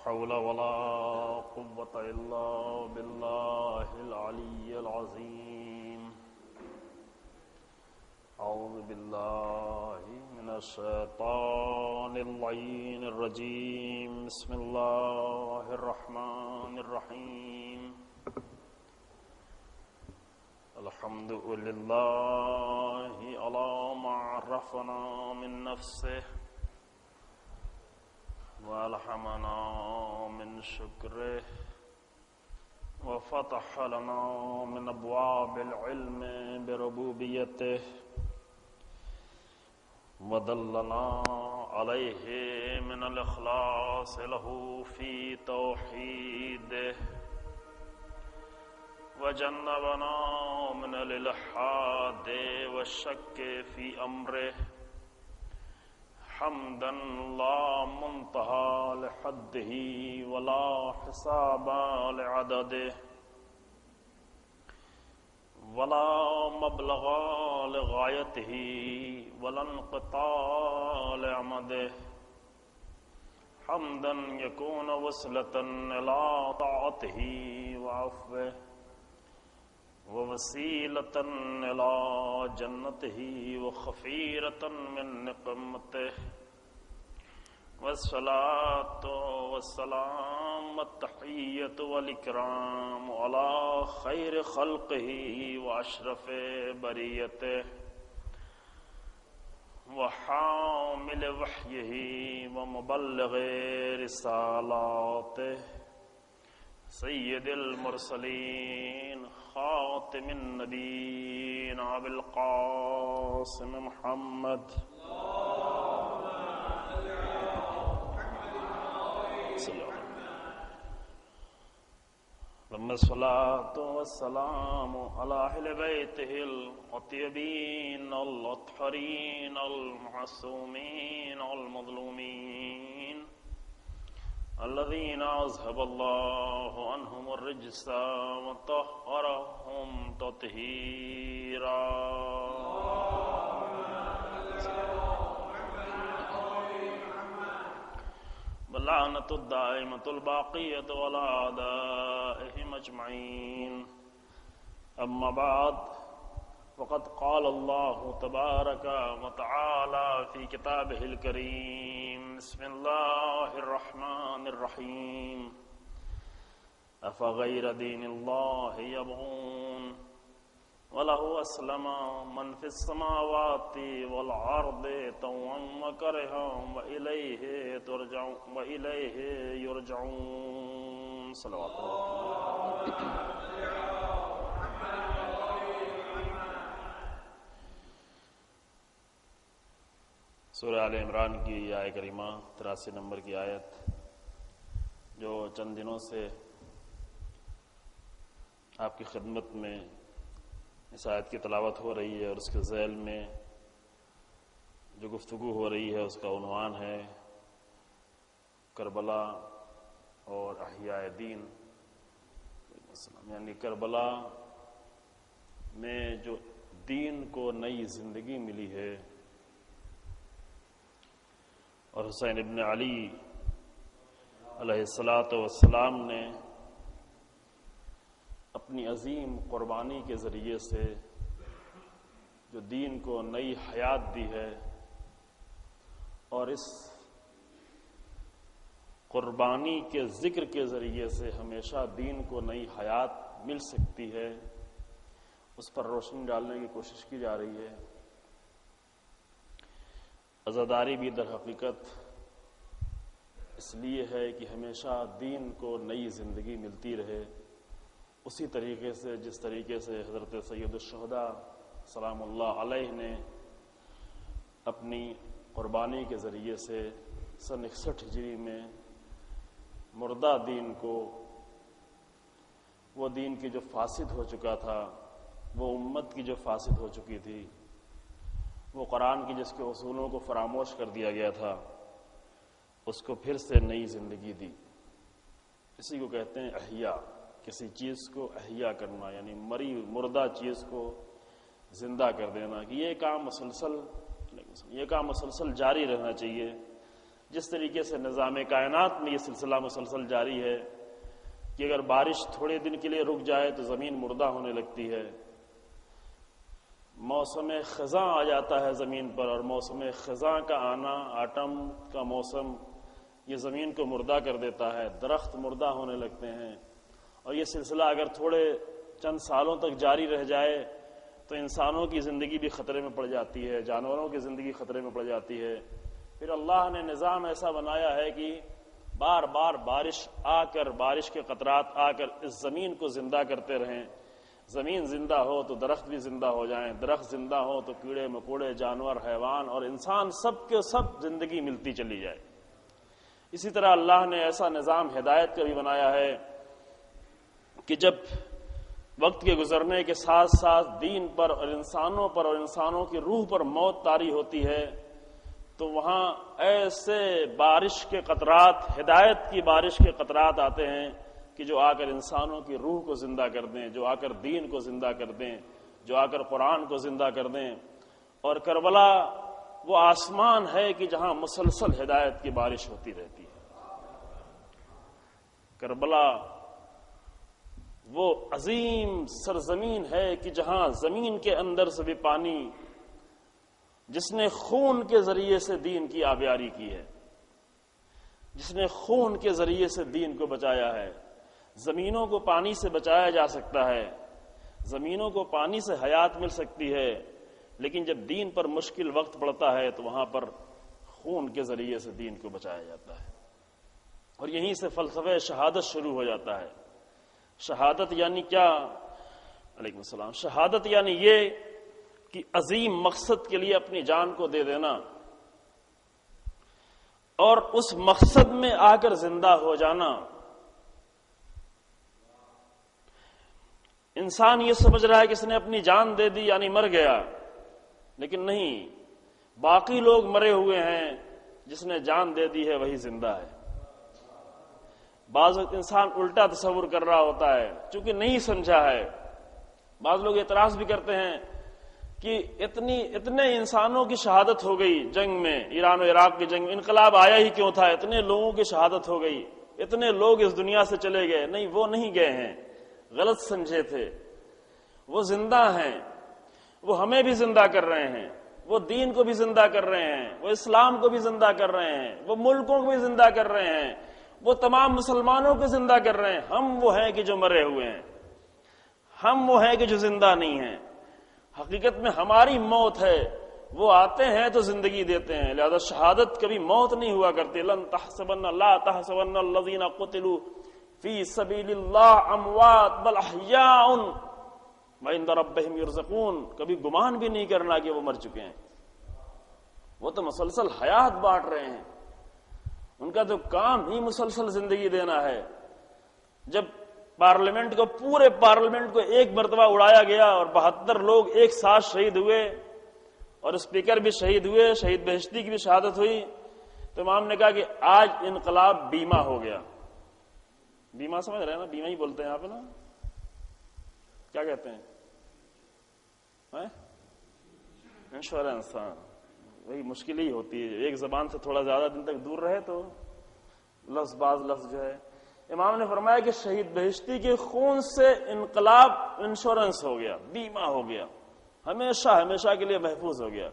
حول ولا قوة إلا بالله العلي العظيم. أعوذ بالله من الشيطان اللعين الرجيم. بسم الله الرحمن الرحيم. الحمد لله على ما عرفنا من نفسه وألهمنا من شكره وفتح لنا من أبواب العلم بربوبيته ودلنا عليه من الإخلاص له في توحيده وجنبنا من الإلحاد والشك في أمره حمدا لا منتهى لحده ولا حساب لعدده ولا مبلغ لغايته ولا انقطاع لأمده حمدا يكون وصلة إلى طاعته وعفوه ووسيلة إلى جنته وخفيرة من نقمته والصلاة والسلام والتحية والإكرام على خير خلقه وأشرف بريته وحامل وحيه ومبلغ رسالاته سيد المرسلين خاتم النبيين أبي القاسم محمد ثم الصلاة والسلام على أهل بيته الطيبين الأطهرين المعصومين المظلومين الذين أذهب الله عنهم الرجس وطهرهم تطهيرا. واللعنة الدائمة الباقية على أعدائهم أجمعين. أما بعد وقد قال الله تبارك وتعالى في كتابه الكريم. بسم الله الرحمن الرحيم. أفغير دين الله يبغون وله أسلم من في السماوات والأرض طوعا وكرها وإليه يرجعون. صلوات الله. سورہ آل عمران کی آیت کریمہ 83 نمبر کی آیت جو چند دنوں سے آپ کی خدمت میں اس آیت کی تلاوت ہو رہی ہے اور اس کے ذیل میں جو گفتگو ہو رہی ہے اس کا عنوان ہے کربلا اور احیاء دین، یعنی کربلا میں جو دین کو نئی زندگی ملی ہے اور حسین ابن علی علیہ السلام نے اپنی عظیم قربانی کے ذریعے سے جو دین کو نئی حیات دی ہے، اور اس قربانی کے ذکر کے ذریعے سے ہمیشہ دین کو نئی حیات مل سکتی ہے، اس پر روشنی ڈالنے کی کوشش کی جا رہی ہے۔ عزاداری بھی در حقیقت اس لیے ہے کہ ہمیشہ دین کو نئی زندگی ملتی رہے، اسی طریقے سے جس طریقے سے حضرت سید الشہداء سلام اللہ علیہ نے اپنی قربانی کے ذریعے سے سن 61 ہجری میں مردہ دین کو، وہ دین کی جو فاسد ہو چکا تھا، وہ امت کی جو فاسد ہو چکی تھی، وہ قرآن کی جس کے اصولوں کو فراموش کر دیا گیا تھا، اس کو پھر سے نئی زندگی دی۔ اسی کو کہتے ہیں احیاء، کسی چیز کو احیاء کرنا، یعنی مردہ چیز کو زندہ کر دینا، کہ یہ کام مسلسل جاری رہنا چاہیے۔ جس طریقے سے نظام کائنات میں یہ سلسلہ مسلسل جاری ہے کہ اگر بارش تھوڑے دن کے لیے رک جائے تو زمین مردہ ہونے لگتی ہے، موسم خزاں آ جاتا ہے زمین پر، اور موسم خزاں کا آنا، آٹم کا موسم، یہ زمین کو مردہ کر دیتا ہے، درخت مردہ ہونے لگتے ہیں، اور یہ سلسلہ اگر تھوڑے چند سالوں تک جاری رہ جائے تو انسانوں کی زندگی بھی خطرے میں پڑ جاتی ہے، جانوروں کی زندگی خطرے میں پڑ جاتی ہے۔ پھر اللہ نے نظام ایسا بنایا ہے کہ بار بار بارش آ کر، بارش کے قطرات آ کر اس زمین کو زندہ کرتے رہیں۔ زمین زندہ ہو تو درخت بھی زندہ ہو جائیں، درخت زندہ ہو تو کیڑے مکوڑے، جانور، حیوان اور انسان سب کے سب زندگی ملتی چلی جائے۔ اسی طرح اللہ نے ایسا نظام ہدایت کا بھی بنایا ہے کہ جب وقت کے گزرنے کے ساتھ ساتھ دین پر اور انسانوں کی روح پر موت طاری ہوتی ہے تو وہاں ایسے بارش کے قطرات، ہدایت کی بارش کے قطرات آتے ہیں کہ جو آ کر انسانوں کی روح کو زندہ کر دیں، جو آ کر دین کو زندہ کر دیں، جو آ کر قرآن کو زندہ کر دیں۔ اور کربلا وہ آسمان ہے کہ جہاں مسلسل ہدایت کی بارش ہوتی رہتی ہے۔ کربلا وہ عظیم سرزمین ہے کہ جہاں زمین کے اندر سے بھی پانی، جس نے خون کے ذریعے سے دین کی آبیاری کی ہے، جس نے خون کے ذریعے سے دین کو بچایا ہے۔ زمینوں کو پانی سے بچایا جا سکتا ہے، زمینوں کو پانی سے حیات مل سکتی ہے، لیکن جب دین پر مشکل وقت پڑتا ہے تو وہاں پر خون کے ذریعے سے دین کو بچایا جاتا ہے۔ اور یہیں سے فلسفہ شہادت شروع ہو جاتا ہے۔ شہادت یعنی کیا؟ علیکم السلام۔ شہادت یعنی یہ کہ عظیم مقصد کے لیے اپنی جان کو دے دینا اور اس مقصد میں آ کر زندہ ہو جانا۔ انسان یہ سمجھ رہا ہے کہ اس نے اپنی جان دے دی یعنی مر گیا، لیکن نہیں، باقی لوگ مرے ہوئے ہیں، جس نے جان دے دی ہے وہی زندہ ہے۔ بعض وقت انسان الٹا تصور کر رہا ہوتا ہے چونکہ نہیں سمجھا ہے۔ بعض لوگ اعتراض بھی کرتے ہیں کہ اتنے انسانوں کی شہادت ہو گئی جنگ میں، ایران و عراق کی جنگ میں، انقلاب آیا ہی کیوں تھا؟ اتنے لوگوں کی شہادت ہو گئی، اتنے لوگ اس دنیا سے چلے گئے۔ نہیں، وہ نہیں گئے ہیں، غلط سمجھے تھے۔ وہ زندہ ہیں، وہ ہمیں بھی زندہ کر رہے ہیں، وہ دین کو بھی زندہ کر رہے ہیں، وہ اسلام کو بھی زندہ کر رہے ہیں، وہ ملکوں کو بھی زندہ کر رہے ہیں، وہ تمام مسلمانوں کو زندہ کر رہے ہیں۔ ہم وہ ہیں کہ جو مرے ہوئے ہیں، ہم وہ ہیں کہ جو زندہ نہیں ہیں۔ حقیقت میں ہماری موت ہے، وہ آتے ہیں تو زندگی دیتے ہیں۔ لہذا شہادت کبھی موت نہیں ہوا کرتی۔ لن تحسبن لا تحسبن الذين قتلوا في سبيل الله اموات بل احياء وعند ربهم يرزقون۔ کبھی گمان بھی نہیں کرنا کہ وہ مر چکے ہیں، وہ تو مسلسل حیات بانٹ رہے ہیں، ان کا تو کام ہی مسلسل زندگی دینا ہے۔ جب پارلیمنٹ کو، پورے پارلیمنٹ کو ایک مرتبہ اڑایا گیا اور 72 لوگ ایک ساتھ شہید ہوئے اور اسپیکر بھی شہید ہوئے، شہید بہشتی کی بھی شہادت ہوئی، تو امام نے کہا کہ آج انقلاب بیمہ ہو گیا۔ بیمہ سمجھ رہے ہیں نا؟ بیمہ ہی بولتے ہیں آپ نا، کیا کہتے ہیں؟ انشورنس۔ ہاں، وہی مشکل ہی ہوتی ہے، ایک زبان سے تھوڑا زیادہ دن تک دور رہے تو لفظ باز لفظ جو ہے۔ امام نے فرمایا کہ شہید بہشتی کے خون سے انقلاب انشورنس ہو گیا، بیمہ ہو گیا، ہمیشہ ہمیشہ کے لیے محفوظ ہو گیا۔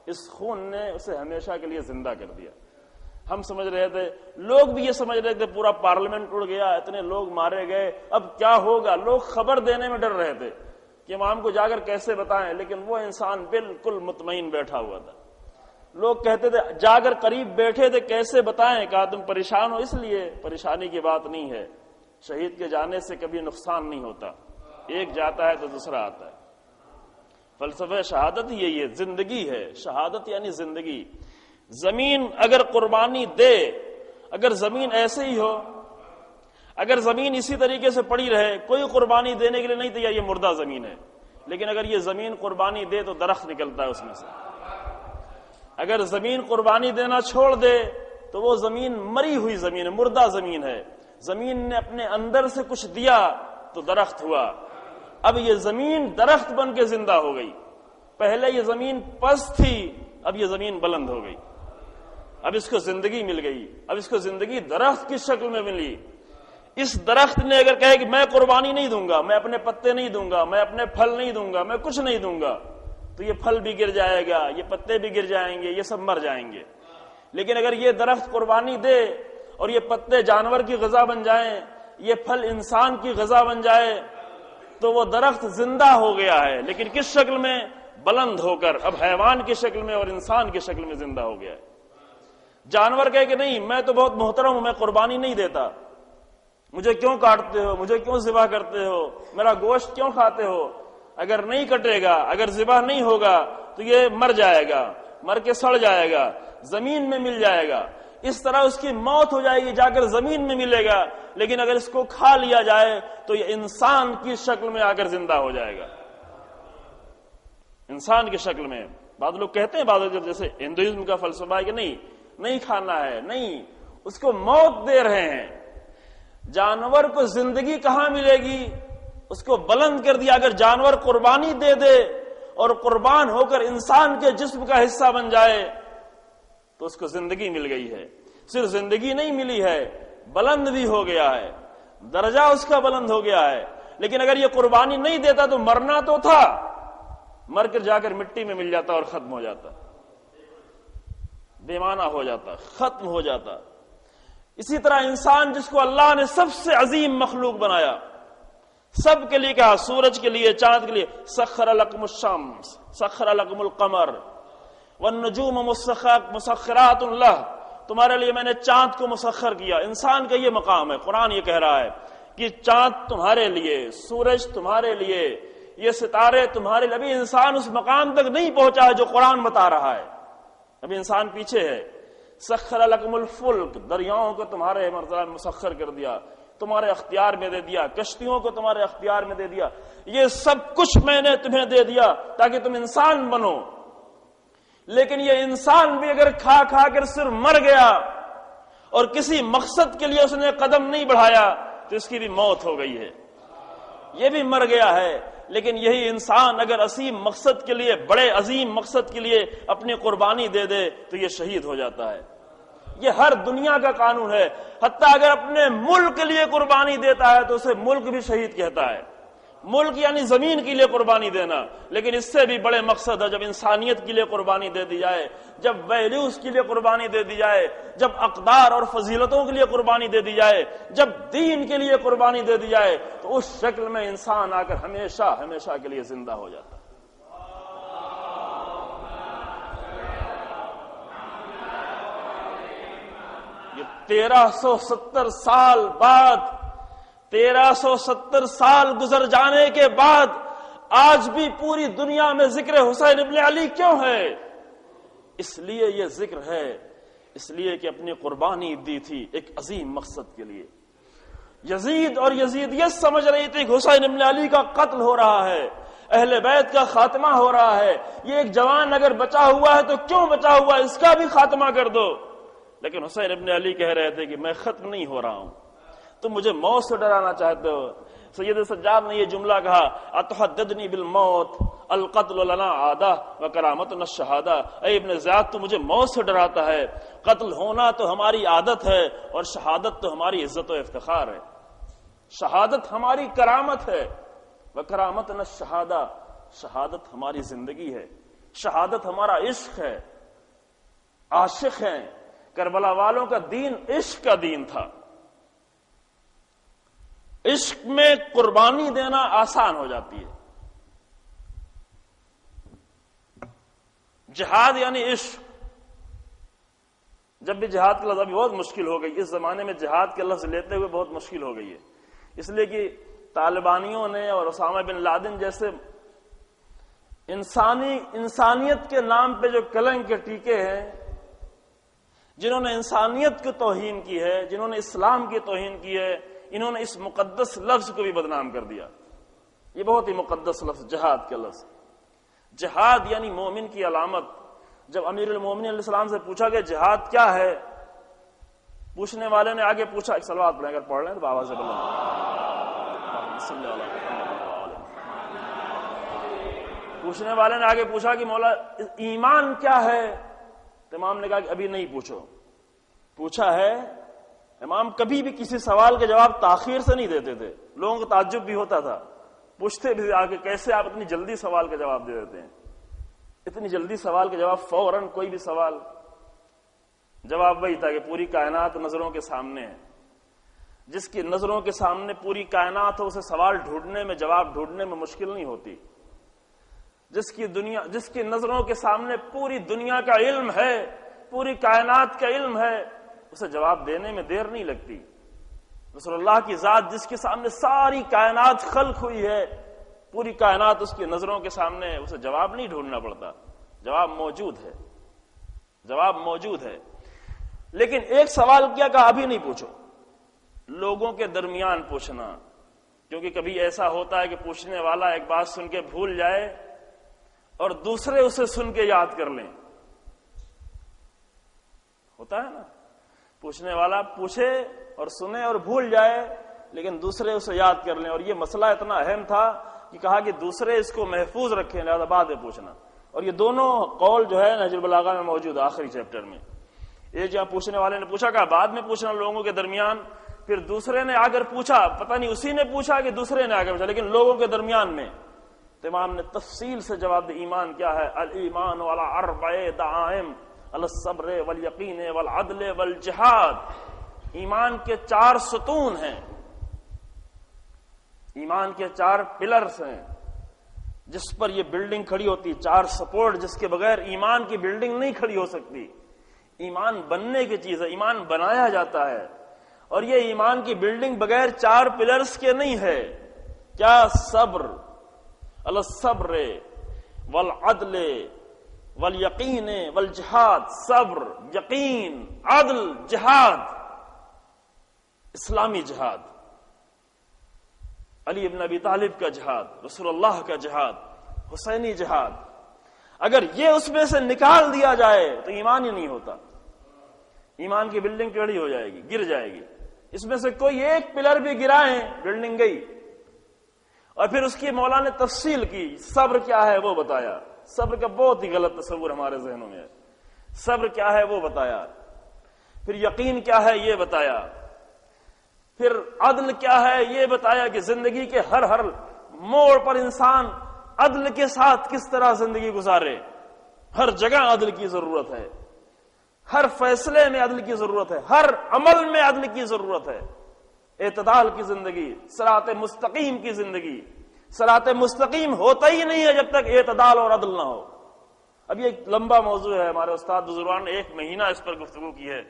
اس خون نے اسے ہمیشہ کے لیے زندہ کر دیا۔ ہم سمجھ رہے تھے، لوگ بھی یہ سمجھ رہے تھے پورا پارلیمنٹ اڑ گیا، اتنے لوگ مارے گئے، اب کیا ہوگا؟ لوگ خبر دینے میں ڈر رہے تھے کہ امام کو جا کر کیسے بتائیں، لیکن وہ انسان بالکل مطمئن بیٹھا ہوا تھا۔ لوگ کہتے تھے، جا کر قریب بیٹھے تھے، کیسے بتائیں؟ کہا تم پریشان ہو، اس لیے پریشانی کی بات نہیں ہے، شہید کے جانے سے کبھی نقصان نہیں ہوتا، ایک جاتا ہے تو دوسرا آتا ہے۔ فلسفہ شہادت ہی یہی ہے، زندگی ہے، شہادت یعنی زندگی۔ زمین اگر قربانی دے، اگر زمین ایسے ہی ہو، اگر زمین اسی طریقے سے پڑی رہے، کوئی قربانی دینے کے لیے نہیں تیار، یہ مردہ زمین ہے۔ لیکن اگر یہ زمین قربانی دے تو درخت نکلتا ہے اس میں سے۔ اگر زمین قربانی دینا چھوڑ دے تو وہ زمین مری ہوئی زمین ہے، مردہ زمین ہے۔ زمین نے اپنے اندر سے کچھ دیا تو درخت ہوا۔ اب یہ زمین درخت بن کے زندہ ہو گئی۔ پہلے یہ زمین پست تھی، اب یہ زمین بلند ہو گئی۔ اب اس کو زندگی مل گئی، اب اس کو زندگی درخت کی شکل میں ملی۔ اس درخت نے اگر کہے کہ میں قربانی نہیں دوں گا، میں اپنے پتے نہیں دوں گا، میں اپنے پھل نہیں دوں گا، میں کچھ نہیں دوں گا، تو یہ پھل بھی گر جائے گا، یہ پتے بھی گر جائیں گے، یہ سب مر جائیں گے۔ لیکن اگر یہ درخت قربانی دے اور یہ پتے جانور کی غذا بن جائیں، یہ پھل انسان کی غذا بن جائے، تو وہ درخت زندہ ہو گیا ہے، لیکن کس شکل میں؟ بلند ہو کر، اب حیوان کی شکل میں اور انسان کی شکل میں زندہ ہو گیا ہے۔ جانور کہے کہ نہیں، میں تو بہت محترم ہوں، میں قربانی نہیں دیتا، مجھے کیوں کاٹتے ہو، مجھے کیوں ذبح کرتے ہو، میرا گوشت کیوں کھاتے ہو؟ اگر نہیں کٹے گا، اگر ذبح نہیں ہوگا تو یہ مر جائے گا، مر کے سڑ جائے گا، زمین میں مل جائے گا، اس طرح اس کی موت ہو جائے گی، جا کر زمین میں ملے گا۔ لیکن اگر اس کو کھا لیا جائے تو یہ انسان کی شکل میں آ کر زندہ ہو جائے گا، انسان کی شکل میں۔ بعض لوگ کہتے ہیں، بعض لوگ جیسے ہندوازم کا فلسفہ ہے کہ نہیں کھانا ہے، نہیں، اس کو موت دے رہے ہیں۔ جانور کو زندگی کہاں ملے گی؟ اس کو بلند کر دیا۔ اگر جانور قربانی دے دے اور قربان ہو کر انسان کے جسم کا حصہ بن جائے تو اس کو زندگی مل گئی ہے۔ صرف زندگی نہیں ملی ہے، بلند بھی ہو گیا ہے، درجہ اس کا بلند ہو گیا ہے۔ لیکن اگر یہ قربانی نہیں دیتا تو مرنا تو تھا، مر کر جا کر مٹی میں مل جاتا اور ختم ہو جاتا، بے معنی ہو جاتا، ختم ہو جاتا۔ اسی طرح انسان، جس کو اللہ نے سب سے عظیم مخلوق بنایا، سب کے لیے کہا، سورج کے لیے، چاند کے لیے، سخر لکم الشمس سخر لکم القمر والنجوم مسخرات لہ، تمہارے لیے میں نے چاند کو مسخر کیا۔ انسان کا یہ مقام ہے، قرآن یہ کہہ رہا ہے کہ چاند تمہارے لیے، سورج تمہارے لیے، یہ ستارے تمہارے لیے۔ ابھی انسان اس مقام تک نہیں پہنچا ہے جو قرآن بتا رہا ہے، ابھی انسان پیچھے ہے۔ سخر لکم الفلک، دریاؤں کو تمہارے مسخر کر دیا، تمہارے اختیار میں دے دیا، کشتیوں کو تمہارے اختیار میں دے دیا، یہ سب کچھ میں نے تمہیں دے دیا تاکہ تم انسان بنو۔ لیکن یہ انسان بھی اگر کھا کھا کر صرف مر گیا اور کسی مقصد کے لیے اس نے قدم نہیں بڑھایا تو اس کی بھی موت ہو گئی ہے، یہ بھی مر گیا ہے۔ لیکن یہی انسان اگر عظیم مقصد کے لیے، بڑے عظیم مقصد کے لیے اپنی قربانی دے دے تو یہ شہید ہو جاتا ہے۔ یہ ہر دنیا کا قانون ہے، حتیٰ اگر اپنے ملک کے لیے قربانی دیتا ہے تو اسے ملک بھی شہید کہتا ہے۔ ملک یعنی زمین کے لیے قربانی دینا، لیکن اس سے بھی بڑے مقصد ہے جب انسانیت کے لیے قربانی دے دی جائے، جب ویلیوز کے لیے قربانی دے دی جائے، جب اقدار اور فضیلتوں کے لیے قربانی دے دی جائے، جب دین کے لیے قربانی دے دی جائے، تو اس شکل میں انسان آ کر ہمیشہ ہمیشہ کے لیے زندہ ہو جاتا ہے۔ یہ 1370 سال بعد، 1370 سال گزر جانے کے بعد آج بھی پوری دنیا میں ذکر حسین ابن علی کیوں ہے؟ اس لیے یہ ذکر ہے، اس لیے کہ اپنی قربانی دی تھی ایک عظیم مقصد کے لیے۔ یزید اور یزیدیت سمجھ رہی تھی کہ حسین ابن علی کا قتل ہو رہا ہے، اہل بیت کا خاتمہ ہو رہا ہے، یہ ایک جوان اگر بچا ہوا ہے تو کیوں بچا ہوا ہے، اس کا بھی خاتمہ کر دو۔ لیکن حسین ابن علی کہہ رہے تھے کہ میں ختم نہیں ہو رہا ہوں، تم مجھے موت سے ڈرانا چاہتے ہو۔ سید سجاد نے یہ جملہ کہا، اتحددنی بالموت القتل لنا عادہ وکرامتنا الشہادہ، اے ابن زیاد تو مجھے موت سے ڈراتا ہے، قتل ہونا تو ہماری عادت ہے اور شہادت تو ہماری عزت و افتخار ہے، شہادت ہماری کرامت ہے، وکرامتنا الشہادہ، شہادت ہماری زندگی ہے، شہادت ہمارا عشق ہے، عاشق ہیں۔ کربلا والوں کا دین عشق کا دین تھا، عشق میں قربانی دینا آسان ہو جاتی ہے۔ جہاد یعنی عشق، جب بھی جہاد کا لفظ ابھی بہت مشکل ہو گئی، اس زمانے میں جہاد کے لفظ لیتے ہوئے بہت مشکل ہو گئی ہے، اس لیے کہ طالبانیوں نے اور اسامہ بن لادن جیسے انسانیت کے نام پہ جو کلنک کے ٹیکے ہیں، جنہوں نے انسانیت کی توہین کی ہے، جنہوں نے اسلام کی توہین کی ہے، انہوں نے اس مقدس لفظ کو بھی بدنام کر دیا۔ یہ بہت ہی مقدس لفظ جہاد کا لفظ، جہاد یعنی مومن کی علامت۔ جب امیر المومنین علیہ السلام سے پوچھا کہ جہاد کیا ہے، پوچھنے والے نے آگے پوچھا، ایک صلوات پڑھیں اگر پڑھ لیں تو آواز سے بلند، پوچھنے والے نے آگے پوچھا کہ مولا ایمان کیا ہے؟ تو امام نے کہا کہ ابھی نہیں پوچھو. پوچھا ہے. امام کبھی بھی کسی سوال کے جواب تاخیر سے نہیں دیتے تھے. لوگوں کو تعجب بھی ہوتا تھا, پوچھتے بھی آگے کیسے آپ اتنی جلدی سوال کا جواب دے دیتے ہیں, اتنی جلدی سوال کا جواب فوراً. کوئی بھی سوال جواب وہی تھا کہ پوری کائنات نظروں کے سامنے ہے. جس کی نظروں کے سامنے پوری کائنات ہو اسے سوال ڈھونڈنے میں, جواب ڈھونڈنے میں مشکل نہیں ہوتی. جس کی نظروں کے سامنے پوری دنیا کا علم ہے, پوری کائنات کا علم ہے, اسے جواب دینے میں دیر نہیں لگتی. رسول اللہ کی ذات جس کے سامنے ساری کائنات خلق ہوئی ہے, پوری کائنات اس کی نظروں کے سامنے, اسے جواب نہیں ڈھونڈنا پڑتا, جواب موجود ہے, جواب موجود ہے. لیکن ایک سوال کیا کہا ابھی نہیں پوچھو, لوگوں کے درمیان پوچھنا. کیونکہ کبھی ایسا ہوتا ہے کہ پوچھنے والا ایک بات سن کے بھول جائے اور دوسرے اسے سن کے یاد کر لیں. ہوتا ہے نا, پوچھنے والا پوچھے اور سنے اور بھول جائے, لیکن دوسرے اسے یاد کر لیں. اور یہ مسئلہ اتنا اہم تھا کہ کہا کہ دوسرے اس کو محفوظ رکھیں, لہذا بعد میں پوچھنا. اور یہ دونوں قول جو ہے نہج البلاغہ میں موجود ہے آخری چیپٹر میں. یہ جہاں پوچھنے والے نے پوچھا, کہا بعد میں پوچھنا لوگوں کے درمیان. پھر دوسرے نے آ کر پوچھا, پتہ نہیں اسی نے پوچھا کہ دوسرے نے آ کر پوچھا, لیکن لوگوں کے درمیان میں. تو امام نے تفصیل سے جواب دیا ایمان کیا ہے. الایمان علی اربع دعائم علی الصبر والیقین والعدل والجہاد. ایمان کے 4 ستون ہیں, ایمان کے 4 پلرز ہیں جس پر یہ بلڈنگ کھڑی ہوتی. 4 سپورٹ جس کے بغیر ایمان کی بلڈنگ نہیں کھڑی ہو سکتی. ایمان بننے کی چیز ہے, ایمان بنایا جاتا ہے. اور یہ ایمان کی بلڈنگ بغیر 4 پلرز کے نہیں ہے. کیا؟ صبر, علی الصبر والعدل والیقین والجہاد. صبر, یقین, عدل, جہاد, اسلامی جہاد, علی ابن ابی طالب کا جہاد, رسول اللہ کا جہاد, حسینی جہاد. اگر یہ اس میں سے نکال دیا جائے تو ایمان ہی نہیں ہوتا. ایمان کی بلڈنگ ٹیڑھی ہو جائے گی, گر جائے گی. اس میں سے کوئی ایک پلر بھی گرائیں, بلڈنگ گئی. اور پھر اس کی مولا نے تفصیل کی. صبر کیا ہے وہ بتایا. صبر کا بہت ہی غلط تصور ہمارے ذہنوں میں ہے. صبر کیا ہے وہ بتایا. پھر یقین کیا ہے یہ بتایا. پھر عدل کیا ہے یہ بتایا کہ زندگی کے ہر موڑ پر انسان عدل کے ساتھ کس طرح زندگی گزارے. ہر جگہ عدل کی ضرورت ہے, ہر فیصلے میں عدل کی ضرورت ہے, ہر عمل میں عدل کی ضرورت ہے. اعتدال کی زندگی, صراط مستقیم کی زندگی. صراط مستقیم ہوتا ہی نہیں ہے جب تک اعتدال اور عدل نہ ہو. اب یہ ایک لمبا موضوع ہے, ہمارے استاد بزرگان نے 1 مہینہ اس پر گفتگو کی ہے.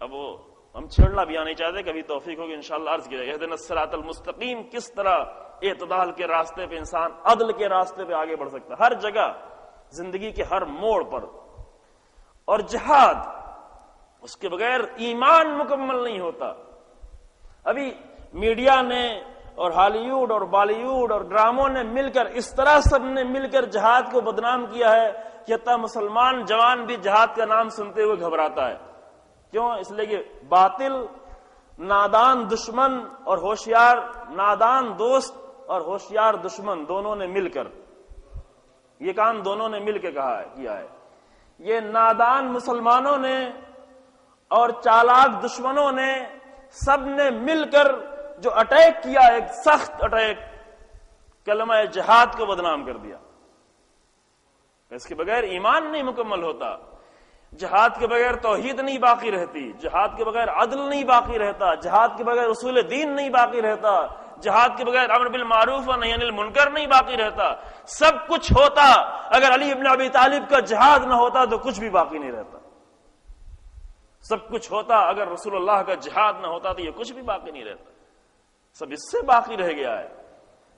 اب وہ ہم چھیڑنا بھی نہیں چاہتے, کبھی توفیق ہوگی انشاءاللہ عرض کیا جائے گا. اہدنا الصراط المستقیم, کس طرح اعتدال کے راستے پہ انسان عدل کے راستے پہ آگے بڑھ سکتا ہے ہر جگہ, زندگی کے ہر موڑ پر. اور جہاد, اس کے بغیر ایمان مکمل نہیں ہوتا. ابھی میڈیا نے اور ہالی ووڈ اور بالی ووڈ اور ڈراموں نے مل کر, اس طرح سب نے مل کر جہاد کو بدنام کیا ہے کہ حتیٰ مسلمان جوان بھی جہاد کا نام سنتے ہوئے گھبراتا ہے. کیوں؟ اس لیے کہ باطل, نادان دشمن اور ہوشیار, نادان دوست اور ہوشیار دشمن دونوں نے مل کر, یہ کام دونوں نے مل کے کیا ہے. یہ نادان مسلمانوں نے اور چالاک دشمنوں نے سب نے مل کر جو اٹیک کیا, ایک سخت اٹیک, کلمہ جہاد کو بدنام کر دیا. اس کے بغیر ایمان نہیں مکمل ہوتا. جہاد کے بغیر توحید نہیں باقی رہتی, جہاد کے بغیر عدل نہیں باقی رہتا, جہاد کے بغیر اصول دین نہیں باقی رہتا, جہاد کے بغیر امر بالمعروف و نہی عن المنکر نہیں باقی رہتا. سب کچھ ہوتا, اگر علی ابن ابی طالب کا جہاد نہ ہوتا تو کچھ بھی باقی نہیں رہتا. سب کچھ ہوتا, اگر رسول اللہ کا جہاد نہ ہوتا تو یہ کچھ بھی باقی نہیں رہتا. سب اس سے باقی رہ گیا ہے.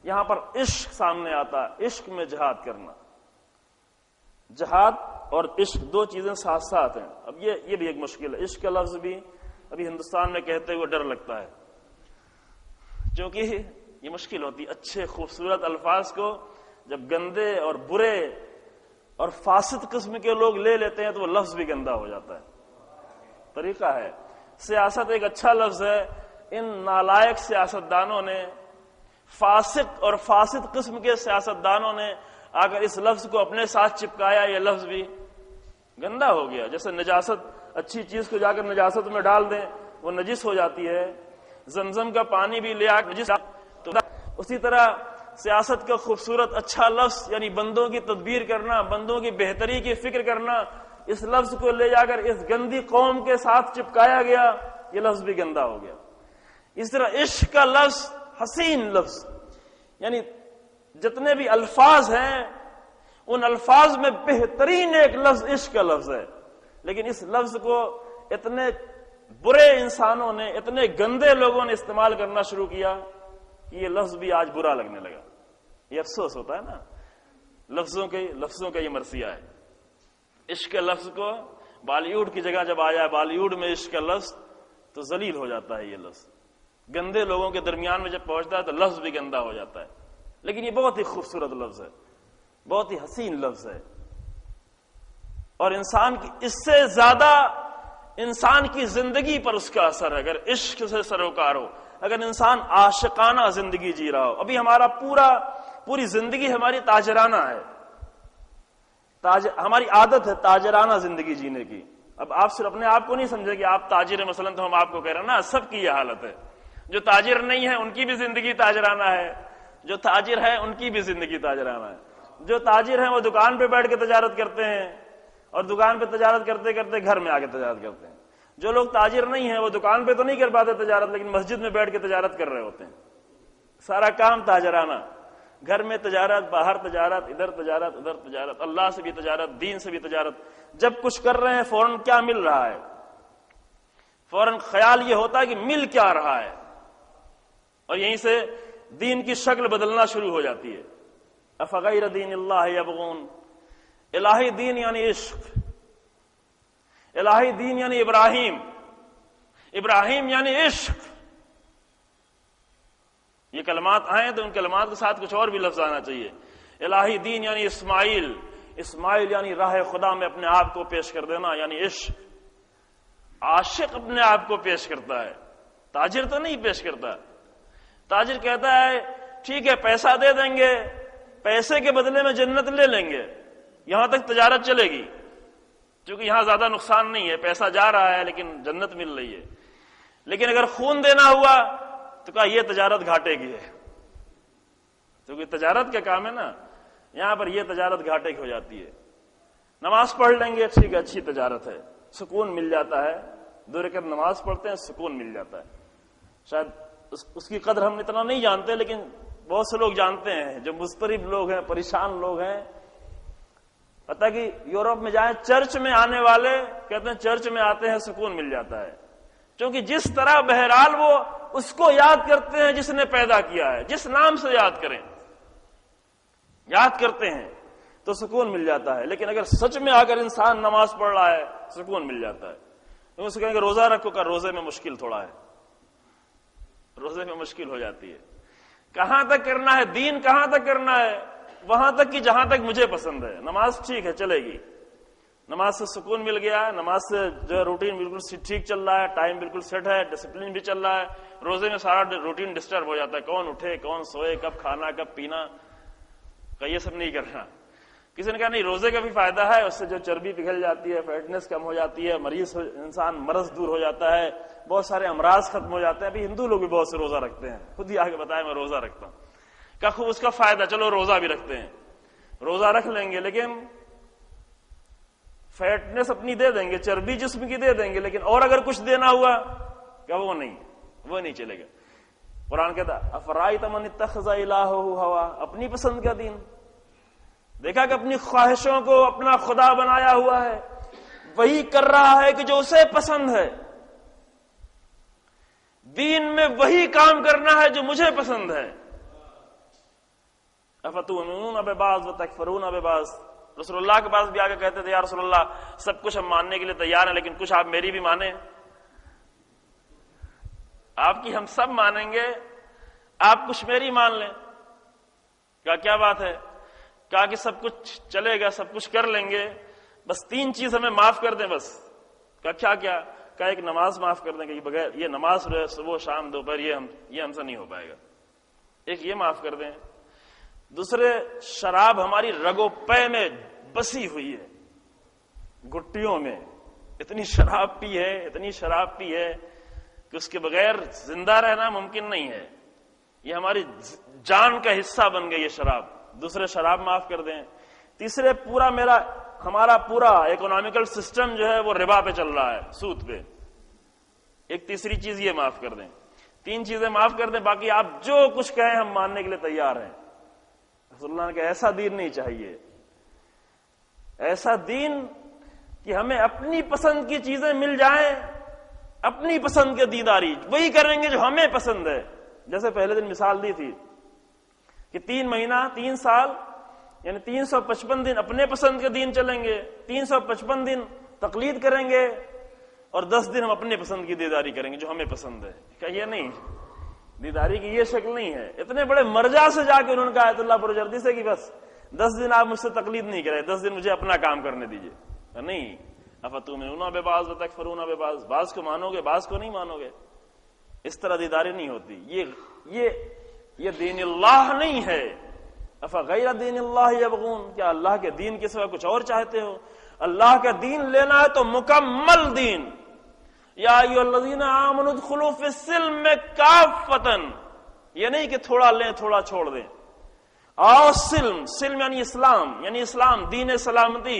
یہاں پر عشق سامنے آتا ہے, عشق میں جہاد کرنا. جہاد اور عشق 2 چیزیں ساتھ ساتھ ہیں. اب یہ بھی ایک مشکل ہے. عشق کا لفظ بھی ابھی ہندوستان میں کہتے ہوئے ڈر لگتا ہے, کیونکہ یہ مشکل ہوتی ہے. اچھے خوبصورت الفاظ کو جب گندے اور برے اور فاسد قسم کے لوگ لے لیتے ہیں تو وہ لفظ بھی گندا ہو جاتا ہے. طریقہ ہے. سیاست ایک اچھا لفظ ہے. ان نالائق سیاستدانوں نے, فاسق اور فاسد قسم کے سیاستدانوں نے آ کر اس لفظ کو اپنے ساتھ چپکایا. یہ لفظ بھی گندا ہو گیا. جیسے نجاست، اچھی چیز کو جا کر نجاست میں ڈال دیں وہ نجس ہو جاتی ہے. زمزم کا پانی بھی لے آ کر نجس، تو اسی طرح سیاست کا خوبصورت اچھا لفظ یعنی بندوں کی تدبیر کرنا، بندوں کی بہتری کی فکر کرنا، اس لفظ کو لے جا کر اس گندی قوم کے ساتھ چپکایا گیا، یہ لفظ بھی گندا ہو گیا. اس طرح عشق کا لفظ حسین لفظ، یعنی جتنے بھی الفاظ ہیں ان الفاظ میں بہترین ایک لفظ عشق کا لفظ ہے، لیکن اس لفظ کو اتنے برے انسانوں نے، اتنے گندے لوگوں نے استعمال کرنا شروع کیا کہ یہ لفظ بھی آج برا لگنے لگا. یہ افسوس ہوتا ہے نا، لفظوں کا یہ مرثیہ ہے. عشق کے لفظ کو بالی ووڈ کی جگہ جب آیا بالی ووڈ میں عشق کا لفظ تو ذلیل ہو جاتا ہے. یہ لفظ گندے لوگوں کے درمیان میں جب پہنچتا ہے تو لفظ بھی گندا ہو جاتا ہے. لیکن یہ بہت ہی خوبصورت لفظ ہے، بہت ہی حسین لفظ ہے، اور انسان کی اس سے زیادہ انسان کی زندگی پر اس کا اثر ہے. اگر عشق سے سروکار ہو، اگر انسان عاشقانہ زندگی جی رہا ہو. ابھی ہمارا پوری زندگی ہماری تاجرانہ ہے، ہماری عادت ہے تاجرانہ زندگی جینے کی. اب آپ صرف اپنے آپ کو نہیں سمجھے کہ آپ تاجر ہیں مثلا تو ہم آپ کو کہہ رہے ہیں نا، سب کی یہ حالت ہے. جو تاجر نہیں ہے ان کی بھی زندگی تاجرانہ ہے، جو تاجر ہے ان کی بھی زندگی تاجرانہ ہے. جو تاجر ہیں وہ دکان پہ بیٹھ کے تجارت کرتے ہیں اور دکان پہ تجارت کرتے کرتے گھر میں آ کے تجارت کرتے ہیں. جو لوگ تاجر نہیں ہیں وہ دکان پہ تو نہیں کر پاتے تجارت، لیکن مسجد میں بیٹھ کے تجارت کر رہے ہوتے ہیں. سارا کام تاجرانہ، گھر میں تجارت، باہر تجارت، ادھر تجارت ادھر تجارت، اللہ سے بھی تجارت، دین سے بھی تجارت. جب کچھ کر رہے ہیں فوراً کیا مل رہا ہے، فوراً خیال یہ ہوتا ہے کہ مل کیا رہا ہے، اور یہیں سے دین کی شکل بدلنا شروع ہو جاتی ہے. افغیر دین اللہ یبغون، الہی دین یعنی عشق، الہی دین یعنی ابراہیم یعنی عشق. یہ کلمات آئیں تو ان کلمات کے ساتھ کچھ اور بھی لفظ آنا چاہیے. الہی دین یعنی اسماعیل یعنی راہ خدا میں اپنے آپ کو پیش کر دینا یعنی عشق. عاشق اپنے آپ کو پیش کرتا ہے، تاجر تو نہیں پیش کرتا. تاجر کہتا ہے ٹھیک ہے پیسہ دے دیں گے، پیسے کے بدلے میں جنت لے لیں گے، یہاں تک تجارت چلے گی کیونکہ یہاں زیادہ نقصان نہیں ہے، پیسہ جا رہا ہے لیکن جنت مل رہی ہے. لیکن اگر خون دینا ہوا تو کہا یہ تجارت گھاٹے کی ہے، کیونکہ تجارت کا کام ہے نا، یہاں پر یہ تجارت گھاٹے کی ہو جاتی ہے. نماز پڑھ لیں گے ٹھیک ہے اچھی تجارت ہے، سکون مل جاتا ہے، 2 رکعت نماز پڑھتے ہیں سکون مل جاتا ہے. شاید اس کی قدر ہم اتنا نہیں جانتے لیکن بہت سے لوگ جانتے ہیں، جو مضطرب لوگ ہیں، پریشان لوگ ہیں. پتہ کہ یورپ میں جائیں چرچ میں آنے والے کہتے ہیں چرچ میں آتے ہیں سکون مل جاتا ہے، کیونکہ جس طرح بہرحال وہ اس کو یاد کرتے ہیں جس نے پیدا کیا ہے، جس نام سے یاد کرتے ہیں تو سکون مل جاتا ہے. لیکن اگر سچ میں آ کر انسان نماز پڑھ رہا ہے سکون مل جاتا ہے. تو اسے کہیں گے روزہ رکھو، کا روزے میں مشکل تھوڑا ہے، روزے میں مشکل ہو جاتی ہے. کہاں تک کرنا ہے دین، کہاں تک کرنا ہے؟ وہاں تک کہ جہاں تک مجھے پسند ہے. نماز ٹھیک ہے چلے گی، نماز سے سکون مل گیا ہے، نماز سے جو روٹین بالکل ٹھیک چل رہا ہے، ٹائم بالکل سیٹ ہے، ڈسپلن بھی چل رہا ہے. روزے میں سارا روٹین ڈسٹرب ہو جاتا ہے، کون اٹھے کون سوئے، کب کھانا کب پینا، کہ یہ سب نہیں کرنا. کسی نے کہا نہیں روزے کا بھی فائدہ ہے، اس سے جو چربی پگھل جاتی ہے، فیٹنس کم ہو جاتی ہے، مرض دور ہو جاتا ہے، بہت سارے امراض ختم ہو جاتے ہیں. ابھی ہندو لوگ بھی بہت سے روزہ رکھتے ہیں، خود ہی آگے بتایا میں روزہ رکھتا ہوں. کہ خوب اس کا فائدہ، چلو روزہ بھی رکھتے ہیں، روزہ رکھ لیں گے لیکن فیٹنس اپنی دے دیں گے، چربی جسم کی دے دیں گے، لیکن اور اگر کچھ دینا ہوا کہ وہ نہیں چلے گا. قرآن کہتا افرائیت من اتخذ الہہ ہوا، اپنی پسند کا دین. دیکھا کہ اپنی خواہشوں کو اپنا خدا بنایا ہوا ہے، وہی کر رہا ہے کہ جو اسے پسند ہے. دین میں وہی کام کرنا ہے جو مجھے پسند ہے. افتؤمنون ببعض وتکفرون ببعض. رسول اللہ کے پاس بھی آگے کہتے تھے یا رسول اللہ سب کچھ ہم ماننے کے لیے تیار ہیں لیکن کچھ آپ میری بھی مانیں. آپ کی ہم سب مانیں گے، آپ کچھ میری مان لیں. کیا بات ہے؟ کہا کہ سب کچھ چلے گا، سب کچھ کر لیں گے، بس 3 چیز ہمیں معاف کر دیں بس. کیا؟ کہا ایک نماز معاف کر دیں کہ بغیر یہ نماز صبح شام دوپہر یہ ہم سے نہیں ہو پائے گا. ایک یہ معاف کر دیں. دوسرے شراب ہماری رگو پے میں بسی ہوئی ہے، گٹیوں میں اتنی شراب پی ہے، اتنی شراب پی ہے کہ اس کے بغیر زندہ رہنا ممکن نہیں ہے. یہ ہماری جان کا حصہ بن گئی یہ شراب. دوسرے شراب معاف کر دیں. تیسرے ہمارا پورا اکنامیکل سسٹم جو ہے وہ ربا پہ چل رہا ہے، سود پہ. ایک تیسری چیز یہ معاف کر دیں. 3 چیزیں معاف کر دیں، باقی آپ جو کچھ کہیں ہم ماننے کے لیے تیار ہیں. رسول اللہ نے کہا ایسا دین نہیں چاہیے، ایسا دین کہ ہمیں اپنی پسند کی چیزیں مل جائیں، اپنی پسند کے دینداری وہی کریں گے جو ہمیں پسند ہے. جیسے پہلے دن مثال دی تھی کہ 3 مہینہ 3 سال یعنی 355 دن اپنے پسند کے دین چلیں گے، 355 دن تقلید کریں گے، اور 10 دن ہم اپنے پسند کی دیداری کریں گے جو ہمیں پسند ہے. کہ یہ نہیں، دیداری کی یہ شکل نہیں ہے. اتنے بڑے مرجع سے جا کے انہوں نے کہا آیت اللہ پروجردی سے کہ بس 10 دن آپ مجھ سے تقلید نہیں کریں، 10 دن مجھے اپنا کام کرنے دیجیے. نہیں، افتؤمنون ببعض وتکفرون ببعض، بعض کو مانو گے بعض کو نہیں مانو گے. اس طرح دیداری نہیں ہوتی. یہ دین اللہ نہیں ہے. افغیر دین اللہ یبغون، کیا اللہ کے دین کے سوا کچھ اور چاہتے ہو؟ اللہ کا دین لینا ہے تو مکمل دین. یا ایھا الذین آمنوا ادخلوا فی السلم کافۃ، یہ نہیں کہ تھوڑا لیں تھوڑا چھوڑ دیں. آؤ سلم یعنی اسلام، یعنی اسلام دین سلامتی،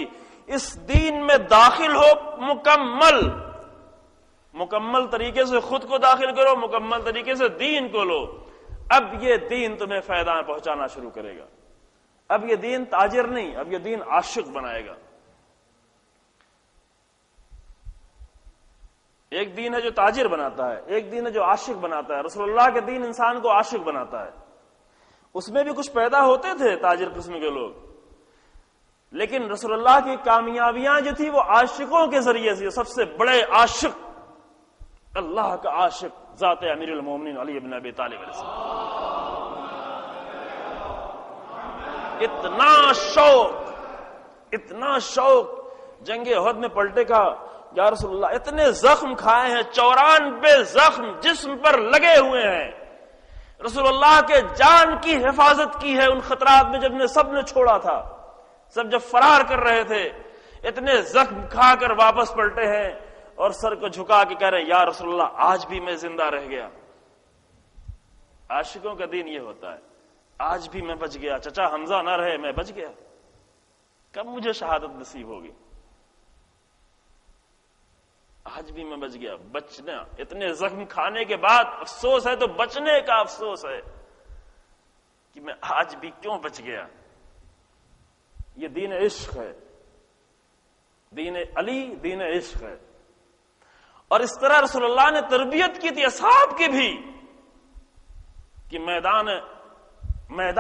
اس دین میں داخل ہو. مکمل طریقے سے خود کو داخل کرو، مکمل طریقے سے دین کو لو. اب یہ دین تمہیں فائدہ پہنچانا شروع کرے گا. اب یہ دین تاجر نہیں، اب یہ دین عاشق بنائے گا. ایک دین ہے جو تاجر بناتا ہے، ایک دین ہے جو عاشق بناتا ہے. رسول اللہ کے دین انسان کو عاشق بناتا ہے. اس میں بھی کچھ پیدا ہوتے تھے تاجر قسم کے لوگ، لیکن رسول اللہ کی کامیابیاں جو تھی وہ عاشقوں کے ذریعے سے. سب سے بڑے عاشق، اللہ کا عاشق، ذات امیر المومنین علی بن ابی طالب علیہ السلام. اتنا شوق جنگ احد میں پلٹے کا، یا رسول اللہ اتنے زخم کھائے ہیں، 94 زخم جسم پر لگے ہوئے ہیں. رسول اللہ کے جان کی حفاظت کی ہے ان خطرات میں جب سب نے چھوڑا تھا، سب جب فرار کر رہے تھے. اتنے زخم کھا کر واپس پلٹے ہیں اور سر کو جھکا کے کہہ رہے ہیں یا رسول اللہ آج بھی میں زندہ رہ گیا. عاشقوں کا دین یہ ہوتا ہے، آج بھی میں بچ گیا. چچا حمزہ نہ رہے میں بچ گیا، کب مجھے شہادت نصیب ہوگی؟ آج بھی میں بچ گیا. بچنا، اتنے زخم کھانے کے بعد افسوس ہے تو بچنے کا افسوس ہے کہ میں آج بھی کیوں بچ گیا. یہ دین عشق ہے، دین علی دین عشق ہے. اور اس طرح رسول اللہ نے تربیت کی تھی اصحاب کی بھی کہ میدان میں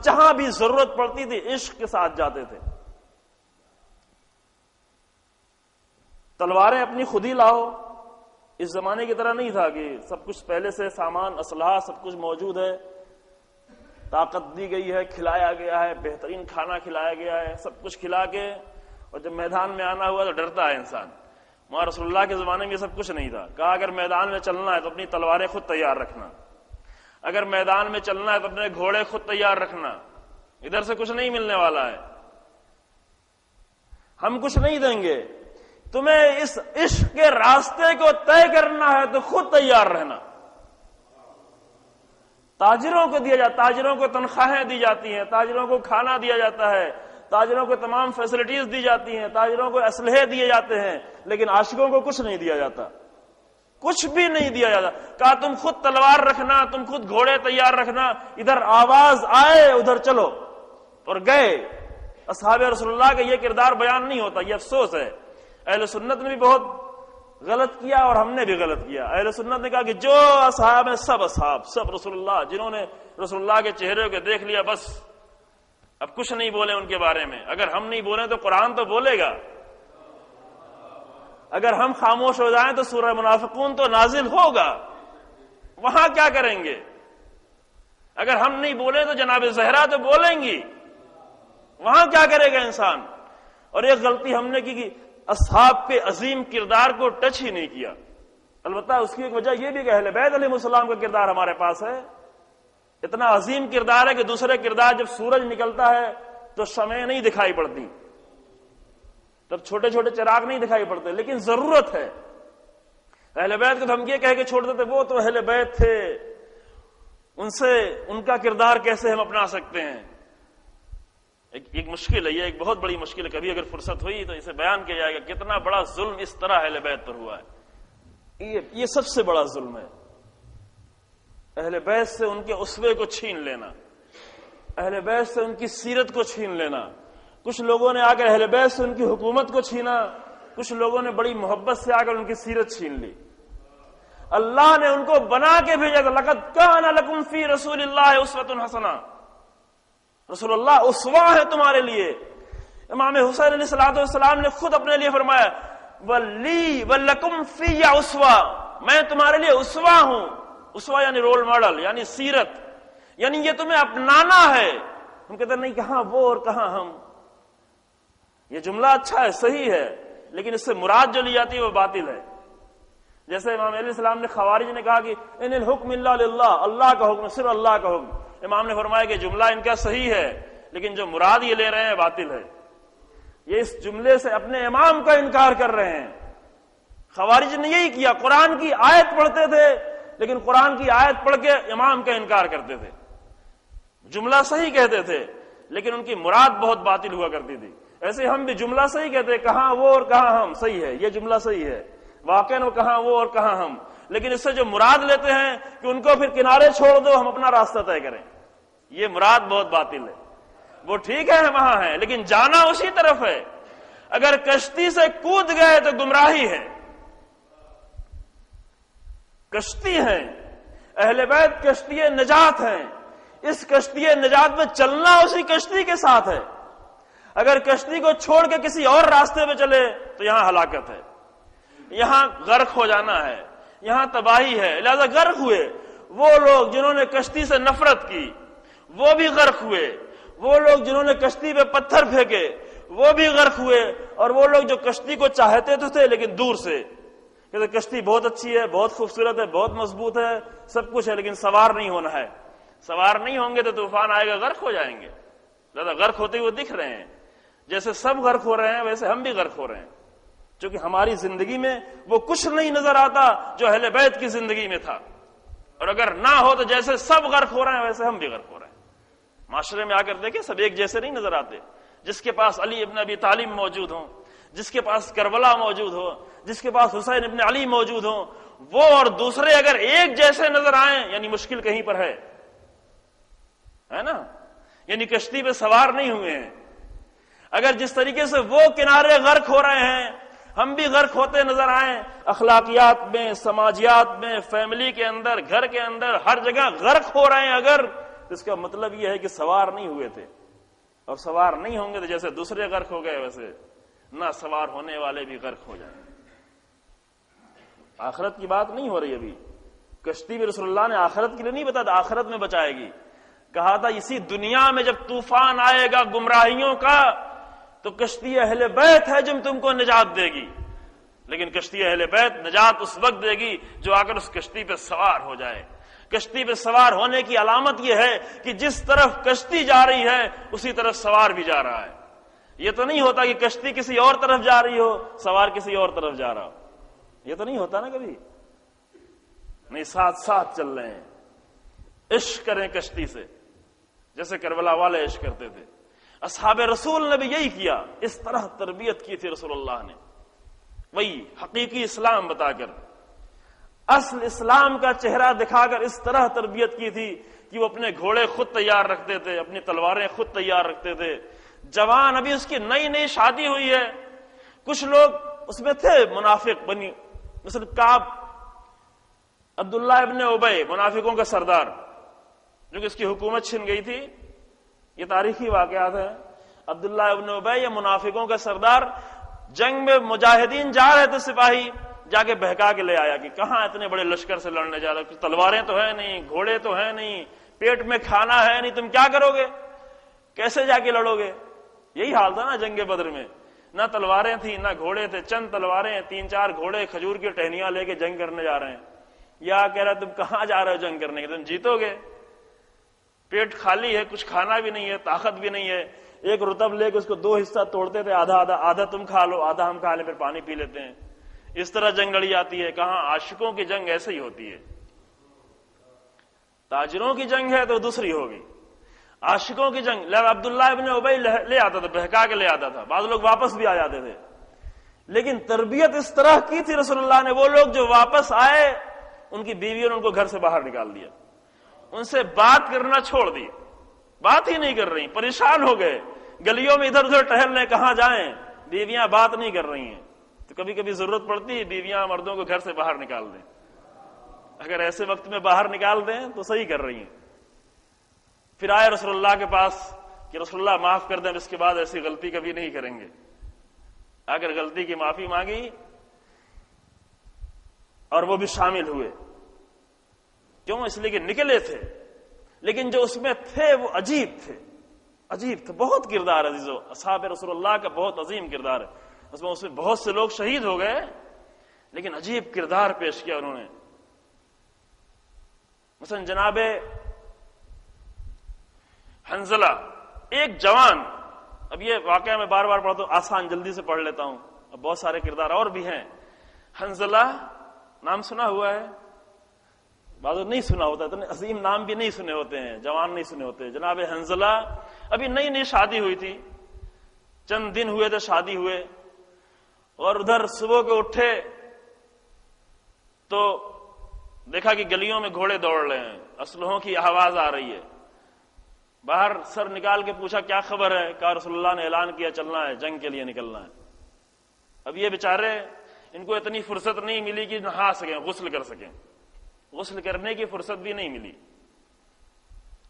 جہاں بھی ضرورت پڑتی تھی عشق کے ساتھ جاتے تھے. تلواریں اپنی خود ہی لاؤ. اس زمانے کی طرح نہیں تھا کہ سب کچھ پہلے سے سامان اسلحہ سب کچھ موجود ہے، طاقت دی گئی ہے، کھلایا گیا ہے، بہترین کھانا کھلایا گیا ہے، سب کچھ کھلا کے، اور جب میدان میں آنا ہوا تو ڈرتا ہے انسان. وہاں رسول اللہ کے زمانے میں یہ سب کچھ نہیں تھا. کہا اگر میدان میں چلنا ہے تو اپنی تلواریں خود تیار رکھنا، اگر میدان میں چلنا ہے تو اپنے گھوڑے خود تیار رکھنا، ادھر سے کچھ نہیں ملنے والا ہے، ہم کچھ نہیں دیں گے. تمہیں اس عشق کے راستے کو طے کرنا ہے تو خود تیار رہنا. تاجروں کو دیا جاتا، تاجروں کو تنخواہیں دی جاتی ہیں، تاجروں کو کھانا دیا جاتا ہے، تاجروں کو تمام فیسلٹیز دی جاتی ہیں، تاجروں کو اسلحے دیے جاتے ہیں، لیکن عاشقوں کو کچھ نہیں دیا جاتا، کچھ بھی نہیں دیا جاتا. کہا تم خود تلوار رکھنا، تم خود گھوڑے تیار رکھنا، ادھر آواز آئے ادھر چلو. اور گئے. اصحاب رسول اللہ کا یہ کردار بیان نہیں ہوتا. یہ افسوس ہے. اہل سنت نے بھی بہت غلط کیا اور ہم نے بھی غلط کیا. اہل سنت نے کہا کہ جو اصحاب ہیں سب اصحاب، سب رسول اللہ، جنہوں نے رسول اللہ کے چہرے کو دیکھ لیا بس اب کچھ نہیں بولے ان کے بارے میں. اگر ہم نہیں بولیں تو قرآن تو بولے گا، اگر ہم خاموش ہو جائیں تو سورہ منافقون تو نازل ہوگا. وہاں کیا کریں گے؟ اگر ہم نہیں بولیں تو جناب زہرا تو بولیں گی، وہاں کیا کرے گا انسان؟ اور ایک غلطی ہم نے کی کہ اصحاب کے عظیم کردار کو ٹچ ہی نہیں کیا. البتہ اس کی ایک وجہ یہ بھی کہ اہل بیت علیہ السلام کا کردار ہمارے پاس ہے، اتنا عظیم کردار ہے کہ دوسرے کردار جب سورج نکلتا ہے تو شمعیں نہیں دکھائی پڑتی. تب چھوٹے چھوٹے چراغ نہیں دکھائی پڑتے، لیکن ضرورت ہے۔ اہل بیت کو تو ہم یہ کہہ کے چھوڑ دیتے وہ تو اہل بیت تھے، ان سے ان کا کردار کیسے ہم اپنا سکتے ہیں؟ ایک مشکل ہے، یہ ایک بہت بڑی مشکل ہے، کبھی اگر فرصت ہوئی تو اسے بیان کیا جائے گا کتنا بڑا ظلم اس طرح اہل بیت پر ہوا ہے۔ یہ سب سے بڑا ظلم ہے، اہل بیت سے ان کے اسوے کو چھین لینا، اہل بیت سے ان کی سیرت کو چھین لینا۔ کچھ لوگوں نے آ کر اہل بیت سے ان کی حکومت کو چھینا، کچھ لوگوں نے بڑی محبت سے آ کر ان کی سیرت چھین لی۔ اللہ نے ان کو بنا کے بھیجا تھا، لقد کان لکم فی رسول اللہ اسوۃ حسنہ، رسول اللہ اسوہ ہے تمہارے لیے۔ امام حسین علیہ السلام نے خود اپنے لیے فرمایا ولی ولکم فی اسوہ، میں تمہارے لیے اسوہ ہوں۔ اسوہ یعنی رول ماڈل، یعنی سیرت، یعنی یہ تمہیں اپنانا ہے۔ ہم کہتے ہیں نہیں، کہاں وہ اور کہاں ہم۔ یہ جملہ اچھا ہے، صحیح ہے، لیکن اس سے مراد جو لی جاتی ہے وہ باطل ہے۔ جیسے امام علیہ السلام نے خوارج نے کہا کہ ان الحکم الا للہ، اللہ کا حکم صرف اللہ کا حکم۔ امام نے فرمایا کہ جملہ ان کا صحیح ہے، لیکن جو مراد یہ لے رہے ہیں باطل ہے۔ یہ اس جملے سے اپنے امام کا انکار کر رہے ہیں۔ خوارج نے یہی کیا، قرآن کی آیت پڑھتے تھے لیکن قرآن کی آیت پڑھ کے امام کا انکار کرتے تھے، جملہ صحیح کہتے تھے لیکن ان کی مراد بہت باطل ہوا کرتی تھی۔ ایسے ہم بھی جملہ صحیح کہتے ہیں، کہاں وہ اور کہاں ہم، صحیح ہے، یہ جملہ صحیح ہے، واقعاً وہ کہاں وہ اور کہاں ہم، لیکن اس سے جو مراد لیتے ہیں کہ ان کو پھر کنارے چھوڑ دو، ہم اپنا راستہ طے کریں، یہ مراد بہت باطل ہے۔ وہ ٹھیک ہے وہاں ہے لیکن جانا اسی طرف ہے۔ اگر کشتی سے کود گئے تو گمراہی ہے۔ کشتی ہیں، اہل بیت کشتی نجات ہیں، اس کشتی نجات میں چلنا اسی کشتی کے ساتھ ہے۔ اگر کشتی کو چھوڑ کے کسی اور راستے پہ چلے تو یہاں ہلاکت ہے، یہاں غرق ہو جانا ہے، یہاں تباہی ہے۔ لہذا غرق ہوئے وہ لوگ جنہوں نے کشتی سے نفرت کی، وہ بھی غرق ہوئے۔ وہ لوگ جنہوں نے کشتی پہ پتھر پھینکے، وہ بھی غرق ہوئے۔ اور وہ لوگ جو کشتی کو چاہتے تو تھے لیکن دور سے، کہتے کشتی بہت اچھی ہے، بہت خوبصورت ہے، بہت مضبوط ہے، سب کچھ ہے، لیکن سوار نہیں ہونا ہے۔ سوار نہیں ہوں گے تو طوفان آئے گا، غرق ہو جائیں گے۔ زیادہ غرق ہوتے ہوئے دکھ رہے ہیں، جیسے سب غرق ہو رہے ہیں ویسے ہم بھی غرق ہو رہے ہیں، چونکہ ہماری زندگی میں وہ کچھ نہیں نظر آتا جو اہل بیت کی زندگی میں تھا۔ اور اگر نہ ہو تو جیسے سب غرق ہو رہے ہیں ویسے ہم بھی غرق ہو رہے ہیں۔ معاشرے میں آ کر دیکھیں، سب ایک جیسے نہیں نظر آتے۔ جس کے پاس علی ابن ابی طالب موجود ہوں، جس کے پاس کربلا موجود ہو، جس کے پاس حسین ابن علی موجود ہوں، وہ اور دوسرے اگر ایک جیسے نظر آئیں یعنی مشکل کہیں پر ہے نا، یعنی کشتی پہ سوار نہیں ہوئے ہیں۔ اگر جس طریقے سے وہ کنارے غرق ہو رہے ہیں ہم بھی غرق ہوتے نظر آئیں، اخلاقیات میں، سماجیات میں، فیملی کے اندر، گھر کے اندر، ہر جگہ غرق ہو رہے ہیں اگر، تو اس کا مطلب یہ ہے کہ سوار نہیں ہوئے تھے، اور سوار نہیں ہوں گے تو جیسے دوسرے غرق ہو گئے ویسے نہ سوار ہونے والے بھی غرق ہو جائیں۔ آخرت کی بات نہیں ہو رہی ابھی، کشتی بھی رسول اللہ نے آخرت کے لیے نہیں بتایا، آخرت میں بچائے گی۔ کہا تھا اسی دنیا میں جب طوفان آئے گا گمراہیوں کا تو کشتی اہل بیت ہے جو تم کو نجات دے گی، لیکن کشتی اہل بیت نجات اس وقت دے گی جو آ کر اس کشتی پہ سوار ہو جائے۔ کشتی پہ سوار ہونے کی علامت یہ ہے کہ جس طرف کشتی جا رہی ہے اسی طرف سوار بھی جا رہا ہے۔ یہ تو نہیں ہوتا کہ کشتی کسی اور طرف جا رہی ہو، سوار کسی اور طرف جا رہا ہو، یہ تو نہیں ہوتا نا کبھی، نہیں، ساتھ ساتھ چل رہے ہیں۔ عشق کریں کشتی سے جیسے کربلا والے عشق کرتے تھے۔ اصحاب رسول نے بھی یہی کیا، اس طرح تربیت کی تھی رسول اللہ نے، وہی حقیقی اسلام بتا کر، اصل اسلام کا چہرہ دکھا کر اس طرح تربیت کی تھی کہ وہ اپنے گھوڑے خود تیار رکھتے تھے، اپنی تلواریں خود تیار رکھتے تھے۔ جوان ابھی اس کی نئی نئی شادی ہوئی ہے، کچھ لوگ اس میں تھے منافق بنی، مثلا کعب، عبداللہ ابن ابی منافقوں کا سردار، جو کہ اس کی حکومت چھن گئی تھی، یہ تاریخی واقعات ہیں۔ عبداللہ ابن ابی یہ منافقوں کا سردار، جنگ میں مجاہدین جا رہے تھے، سپاہی جا کے بہکا کے لے آیا کہ کہاں اتنے بڑے لشکر سے لڑنے جا رہے، تلواریں تو ہیں نہیں، گھوڑے تو ہیں نہیں، پیٹ میں کھانا ہے نہیں، تم کیا کرو گے، کیسے جا کے لڑو گے؟ یہی حال تھا نا جنگ بدر میں، نہ تلواریں تھیں نہ گھوڑے تھے، چند تلواریں، 3-4 گھوڑے کھجور کی ٹہنیاں لے کے جنگ کرنے جا رہے ہیں۔ یا کہہ رہا تم کہاں جا رہے ہو جنگ کرنے کے، تم جیتو گے، پیٹ خالی ہے، کچھ کھانا بھی نہیں ہے، طاقت بھی نہیں ہے، ایک رطب لے کے اس کو 2 حصہ توڑتے تھے، آدھا تم کھا لو، آدھا ہم کھا لیں، پھر پانی پی لیتے ہیں. اس طرح جنگ لڑی جاتی ہے. کہاں عاشقوں کی جنگ ایسے ہی ہوتی ہے. تاجروں کی جنگ ہے تو دوسری ہوگی. عاشقوں کی جنگ. عبداللہ ابن ابی لے آتا تھا، بہکا کے لے آتا تھا، بعض لوگ واپس بھی آ جاتے تھے. لیکن تربیت اس طرح کی تھی رسول اللہ نے، وہ لوگ جو واپس آئے ان کی بیویوں نے ان کو گھر سے باہر نکال دیا، ان سے بات کرنا چھوڑ دی، بات ہی نہیں کر رہی، پریشان ہو گئے. گلیوں میں ادھر ادھر ٹہل رہے، کہاں جائیں، بیویاں بات نہیں کر رہی ہیں. تو کبھی کبھی ضرورت پڑتی ہے بیویاں مردوں کو گھر سے باہر نکال دیں. اگر ایسے وقت میں باہر نکال دیں تو صحیح کر رہی ہیں. پھر آئے رسول اللہ کے پاس کہ رسول اللہ معاف کر دیں، اس کے بعد ایسی غلطی کبھی نہیں کریں گے. اگر غلطی کی معافی مانگی اور وہ بھی شامل ہوئے. کیوں؟ اس لیے کہ نکلے تھے، لیکن جو اس میں تھے وہ عجیب تھے، عجیب تھے. بہت کردار عزیزو، اصحاب رسول اللہ کا بہت عظیم کردار ہے. اس میں بہت سے لوگ شہید ہو گئے، لیکن عجیب کردار پیش کیا انہوں نے. مثلا جناب حنزلہ، ایک جوان. اب یہ واقعہ میں بار بار پڑھتا ہوں، آسان جلدی سے پڑھ لیتا ہوں، اب بہت سارے کردار اور بھی ہیں. حنزلہ نام سنا ہوا ہے؟ بعض نہیں سنا ہوتا، اتنے عظیم نام بھی نہیں سنے ہوتے ہیں، جوان نہیں سنے ہوتے. جناب حنزلہ ابھی نئی نئی شادی ہوئی تھی، چند دن ہوئے تھے شادی ہوئے، اور ادھر صبح کو اٹھے تو دیکھا کہ گلیوں میں گھوڑے دوڑ رہے ہیں، اسلحوں کی آواز آ رہی ہے. باہر سر نکال کے پوچھا کیا خبر ہے؟ کہا رسول اللہ نے اعلان کیا چلنا ہے، جنگ کے لیے نکلنا ہے. اب یہ بیچارے، ان کو اتنی فرصت نہیں ملی کہ نہا سکیں، غسل کر سکیں، غسل کرنے کی فرصت بھی نہیں ملی.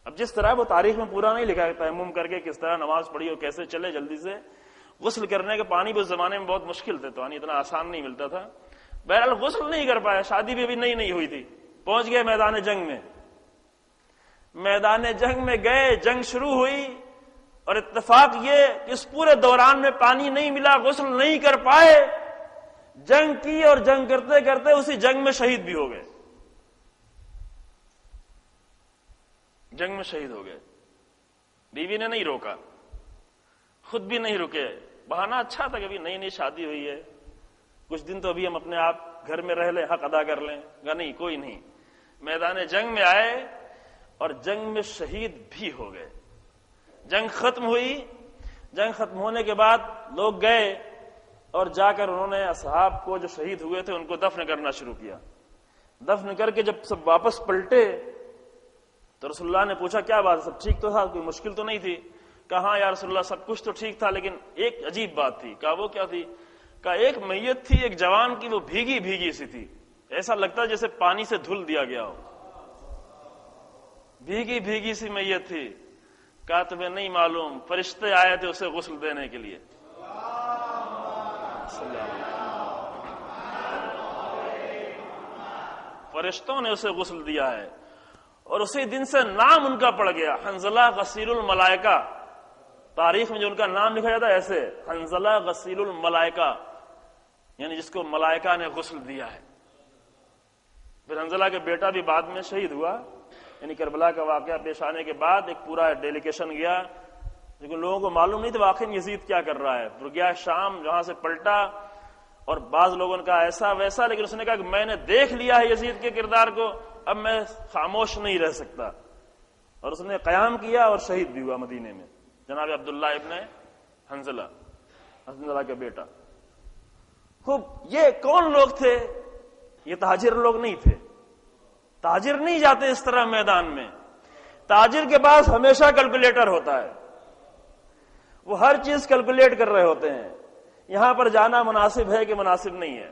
اب جس طرح وہ تاریخ میں پورا نہیں لکھا ہے تیمم کر کے کس طرح نماز پڑھی اور کیسے چلے جلدی سے. غسل کرنے کے پانی بھی اس زمانے میں بہت مشکل تھے، تو اتنا آسان نہیں ملتا تھا. بہرحال غسل نہیں کر پایا، شادی بھی ابھی نئی ہوئی تھی. پہنچ گئے میدان جنگ میں. میدان جنگ میں گئے، جنگ شروع ہوئی، اور اتفاق یہ کہ اس پورے دوران میں پانی نہیں ملا، غسل نہیں کر پائے. جنگ کی اور جنگ کرتے کرتے اسی جنگ میں شہید بھی ہو گئے، جنگ میں شہید ہو گئے. بیوی نے نہیں روکا، خود بھی نہیں رکے. بہانہ اچھا تھا کہ ابھی نئی شادی ہوئی ہے، کچھ دن تو ابھی ہم اپنے آپ گھر میں رہ لیں، حق ادا کر لیں. نہیں، کوئی نہیں. میدان جنگ میں آئے اور جنگ میں شہید بھی ہو گئے. جنگ ختم ہوئی. جنگ ختم ہونے کے بعد لوگ گئے اور جا کر انہوں نے اصحاب کو جو شہید ہوئے تھے ان کو دفن کرنا شروع کیا. دفن کر کے جب سب واپس پلٹے تو رسول اللہ نے پوچھا کیا بات، سب ٹھیک تو تھا، کوئی مشکل تو نہیں تھی؟ کہا یا رسول اللہ سب کچھ تو ٹھیک تھا، لیکن ایک عجیب بات تھی. کہا وہ کیا تھی؟ کہا ایک میت تھی ایک جوان کی، وہ بھیگی بھیگی سی تھی، ایسا لگتا جیسے پانی سے دھل دیا گیا ہو. بھیگی بھیگی سی میت تھی. کہا تمہیں نہیں معلوم، فرشتے آئے تھے اسے غسل دینے کے لیے. فرشتوں نے اسے غسل دیا ہے، اور اسی دن سے نام ان کا پڑ گیا، حنزلہ غسیل الملائکہ. تاریخ میں جو ان کا نام لکھا جاتا ہے ایسے، حنزلہ غسیل الملائکہ، یعنی جس کو ملائکہ نے غسل دیا ہے. پھر حنزلہ کے بیٹا بھی بعد میں شہید ہوا. یعنی کربلا کا واقعہ پیش آنے کے بعد ایک پورا ڈیلیگیشن گیا، لیکن لوگوں کو معلوم نہیں تھا واقعی یزید کیا کر رہا ہے. پھر گیا شام، جہاں سے پلٹا، اور بعض لوگوں نے کہا ایسا ویسا، لیکن اس نے کہا کہ میں نے دیکھ لیا ہے یزید کے کردار کو، اب میں خاموش نہیں رہ سکتا. اور اس نے قیام کیا اور شہید بھی ہوا مدینے میں، جناب عبداللہ ابن حنزلہ، حنزلہ کا بیٹا. خوب، یہ کون لوگ تھے؟ یہ تاجر لوگ نہیں تھے. تاجر نہیں جاتے اس طرح میدان میں. تاجر کے پاس ہمیشہ کیلکولیٹر ہوتا ہے، وہ ہر چیز کیلکولیٹ کر رہے ہوتے ہیں. یہاں پر جانا مناسب ہے کہ مناسب نہیں ہے.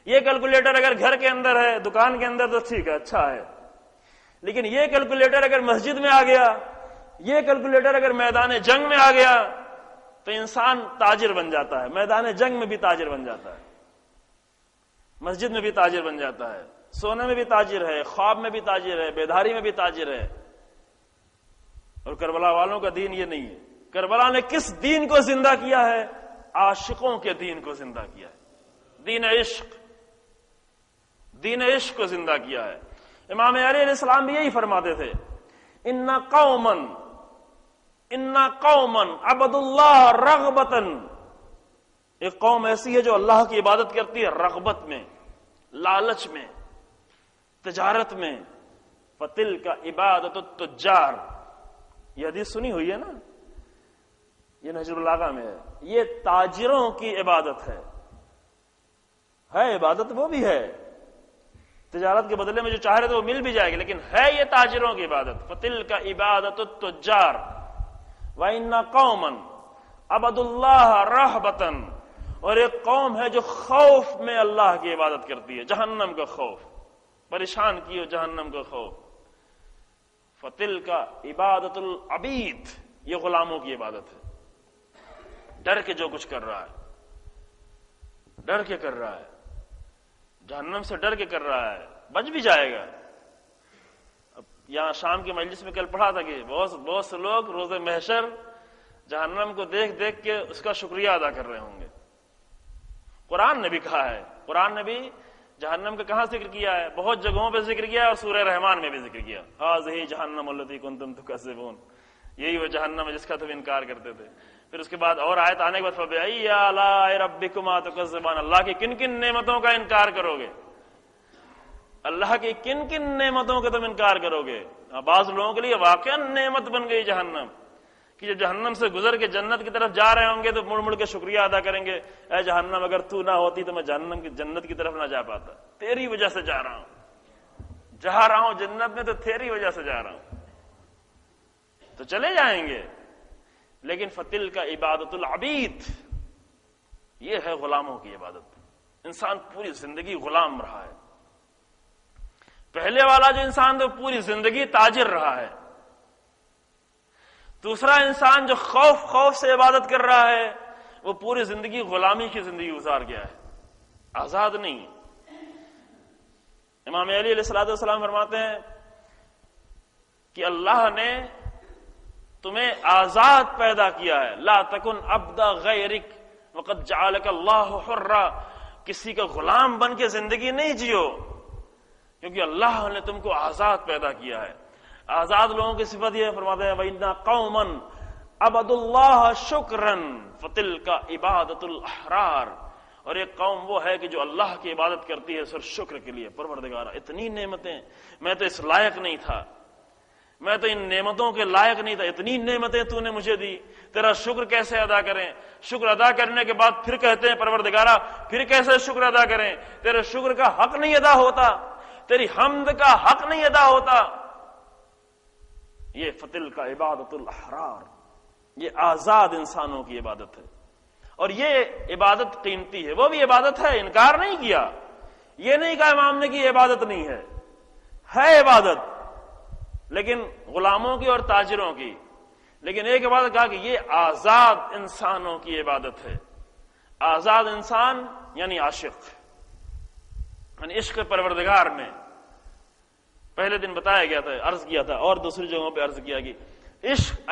یہ کیلکولیٹر اگر گھر کے اندر ہے، دکان کے اندر، تو ٹھیک ہے، اچھا ہے. لیکن یہ کیلکولیٹر اگر مسجد میں آ گیا، یہ کیلکولیٹر اگر میدان جنگ میں آ گیا، تو انسان تاجر بن جاتا ہے. میدان جنگ میں بھی تاجر بن جاتا ہے، مسجد میں بھی تاجر بن جاتا ہے، سونے میں بھی تاجر ہے، خواب میں بھی تاجر ہے، بیداری میں بھی تاجر ہے. اور کربلا والوں کا دین یہ نہیں ہے. کربلا نے کس دین کو زندہ کیا ہے؟ عاشقوں کے دین کو زندہ کیا ہے. دین عشق، دین عشق کو زندہ کیا ہے. امام علی علیہ السلام بھی یہی فرماتے تھے، ان قوما انا قوما عبدوا اللہ رغبتاً، ایک قوم ایسی ہے جو اللہ کی عبادت کرتی ہے رغبت میں، لالچ میں، تجارت میں. فَتِلْكَ عِبَادَةُ التُّجَّارِ، یہ حدیث سنی ہوئی ہے نا، یہ نہج البلاغہ میں ہے. یہ تاجروں کی عبادت ہے عبادت وہ بھی ہے، تجارت کے بدلے میں جو چاہ رہے تھے وہ مل بھی جائے گی، لیکن ہے یہ تاجروں کی عبادت. فَتِلْكَ عِبَادَةُ التُّجَّارِ وَإِنَّ قَوْمًا عَبَدُوا اللَّهَ رَهْبَةً، اور ایک قوم ہے جو خوف میں اللہ کی عبادت کرتی ہے، جہنم کا خوف، پریشان کی ہو جہنم کا خوف. فَتِلْكَ عِبَادَةُ الْعَبِيدِ، یہ غلاموں کی عبادت ہے. ڈر کے جو کچھ کر رہا ہے، ڈر کے کر رہا ہے، جہنم سے ڈر کے کر رہا ہے، بچ بھی جائے گا. اب یہاں شام کی مجلس میں کل پڑھا تھا کہ بہت سے لوگ روز محشر جہنم کو دیکھ دیکھ کے اس کا شکریہ ادا کر رہے ہوں گے. قرآن نے بھی کہا ہے، قرآن نے بھی جہنم کا کہاں ذکر کیا ہے؟ بہت جگہوں پہ ذکر کیا ہے، اور سورہ رحمان میں بھی ذکر کیا. ہاذہ جہنم التی کنتم تکذبون، یہی وہ جہنم ہے جس کا تم انکار کرتے تھے. پھر اس کے بعد اور آیت آنے کے بعد فبأي آلاء ربکما تکذبان، اللہ کی کن کن نعمتوں کا انکار کرو گے، اللہ کی کن کن نعمتوں کا تم انکار کرو گے. بعض لوگوں کے لیے واقعا نعمت بن گئی جہنم، کہ جب جہنم سے گزر کے جنت کی طرف جا رہے ہوں گے تو مڑ مڑ کے شکریہ ادا کریں گے، اے جہنم اگر تو نہ ہوتی تو میں جہنم کی جنت کی طرف نہ جا پاتا، تیری وجہ سے جا رہا ہوں جنت میں، تو تیری وجہ سے جا رہا ہوں. تو چلے جائیں گے. لیکن فَتِلْكَ عِبَادَةُ الْعَبِيدِ، یہ ہے غلاموں کی عبادت. انسان پوری زندگی غلام رہا ہے. پہلے والا جو انسان تو پوری زندگی تاجر رہا ہے. دوسرا انسان جو خوف سے عبادت کر رہا ہے وہ پوری زندگی غلامی کی زندگی گزار گیا ہے، آزاد نہیں. امام علی علیہ السلام فرماتے ہیں کہ اللہ نے تمہیں آزاد پیدا کیا ہے. لا تکن عبد غیرک وقد جعلک اللہ حرا، کسی کا غلام بن کے زندگی نہیں جیو، کیونکہ اللہ نے تم کو آزاد پیدا کیا ہے. آزاد لوگوں کی صفت یہ فرماتے ہیں وَإِنَّا قَوْمًا عَبَدُوا اللَّهَ شُكْرًا فَتِلْكَ عِبَادَةُ الْأَحْرَارِ، اور ایک قوم وہ ہے کہ جو اللہ کی عبادت کرتی ہے صرف شکر کے لیے. پروردگارا اتنی نعمتیں، میں تو اس لائق نہیں تھا، میں تو ان نعمتوں کے لائق نہیں تھا، اتنی نعمتیں تو نے مجھے دی، تیرا شکر کیسے ادا کریں؟ شکر ادا کرنے کے بعد پھر کہتے ہیں پروردگارا پھر کیسے شکر ادا کریں؟ تیرے شکر کا حق نہیں ادا ہوتا، تیری حمد کا حق نہیں ادا ہوتا. یہ فَتِلْكَ عِبَادَةُ الْأَحْرَارِ، یہ آزاد انسانوں کی عبادت ہے. اور یہ عبادت قیمتی ہے، وہ بھی عبادت ہے، انکار نہیں کیا. یہ نہیں کہا امام نے کہ یہ عبادت نہیں ہے عبادت، لیکن غلاموں کی اور تاجروں کی. لیکن ایک عبادت کہا کہ یہ آزاد انسانوں کی عبادت ہے. آزاد انسان یعنی عاشق، یعنی عشق پروردگار میں. پہلے دن بتایا گیا تھا، عرض کیا تھا، اور دوسری جگہوں پہ عرض کیا کہ عشق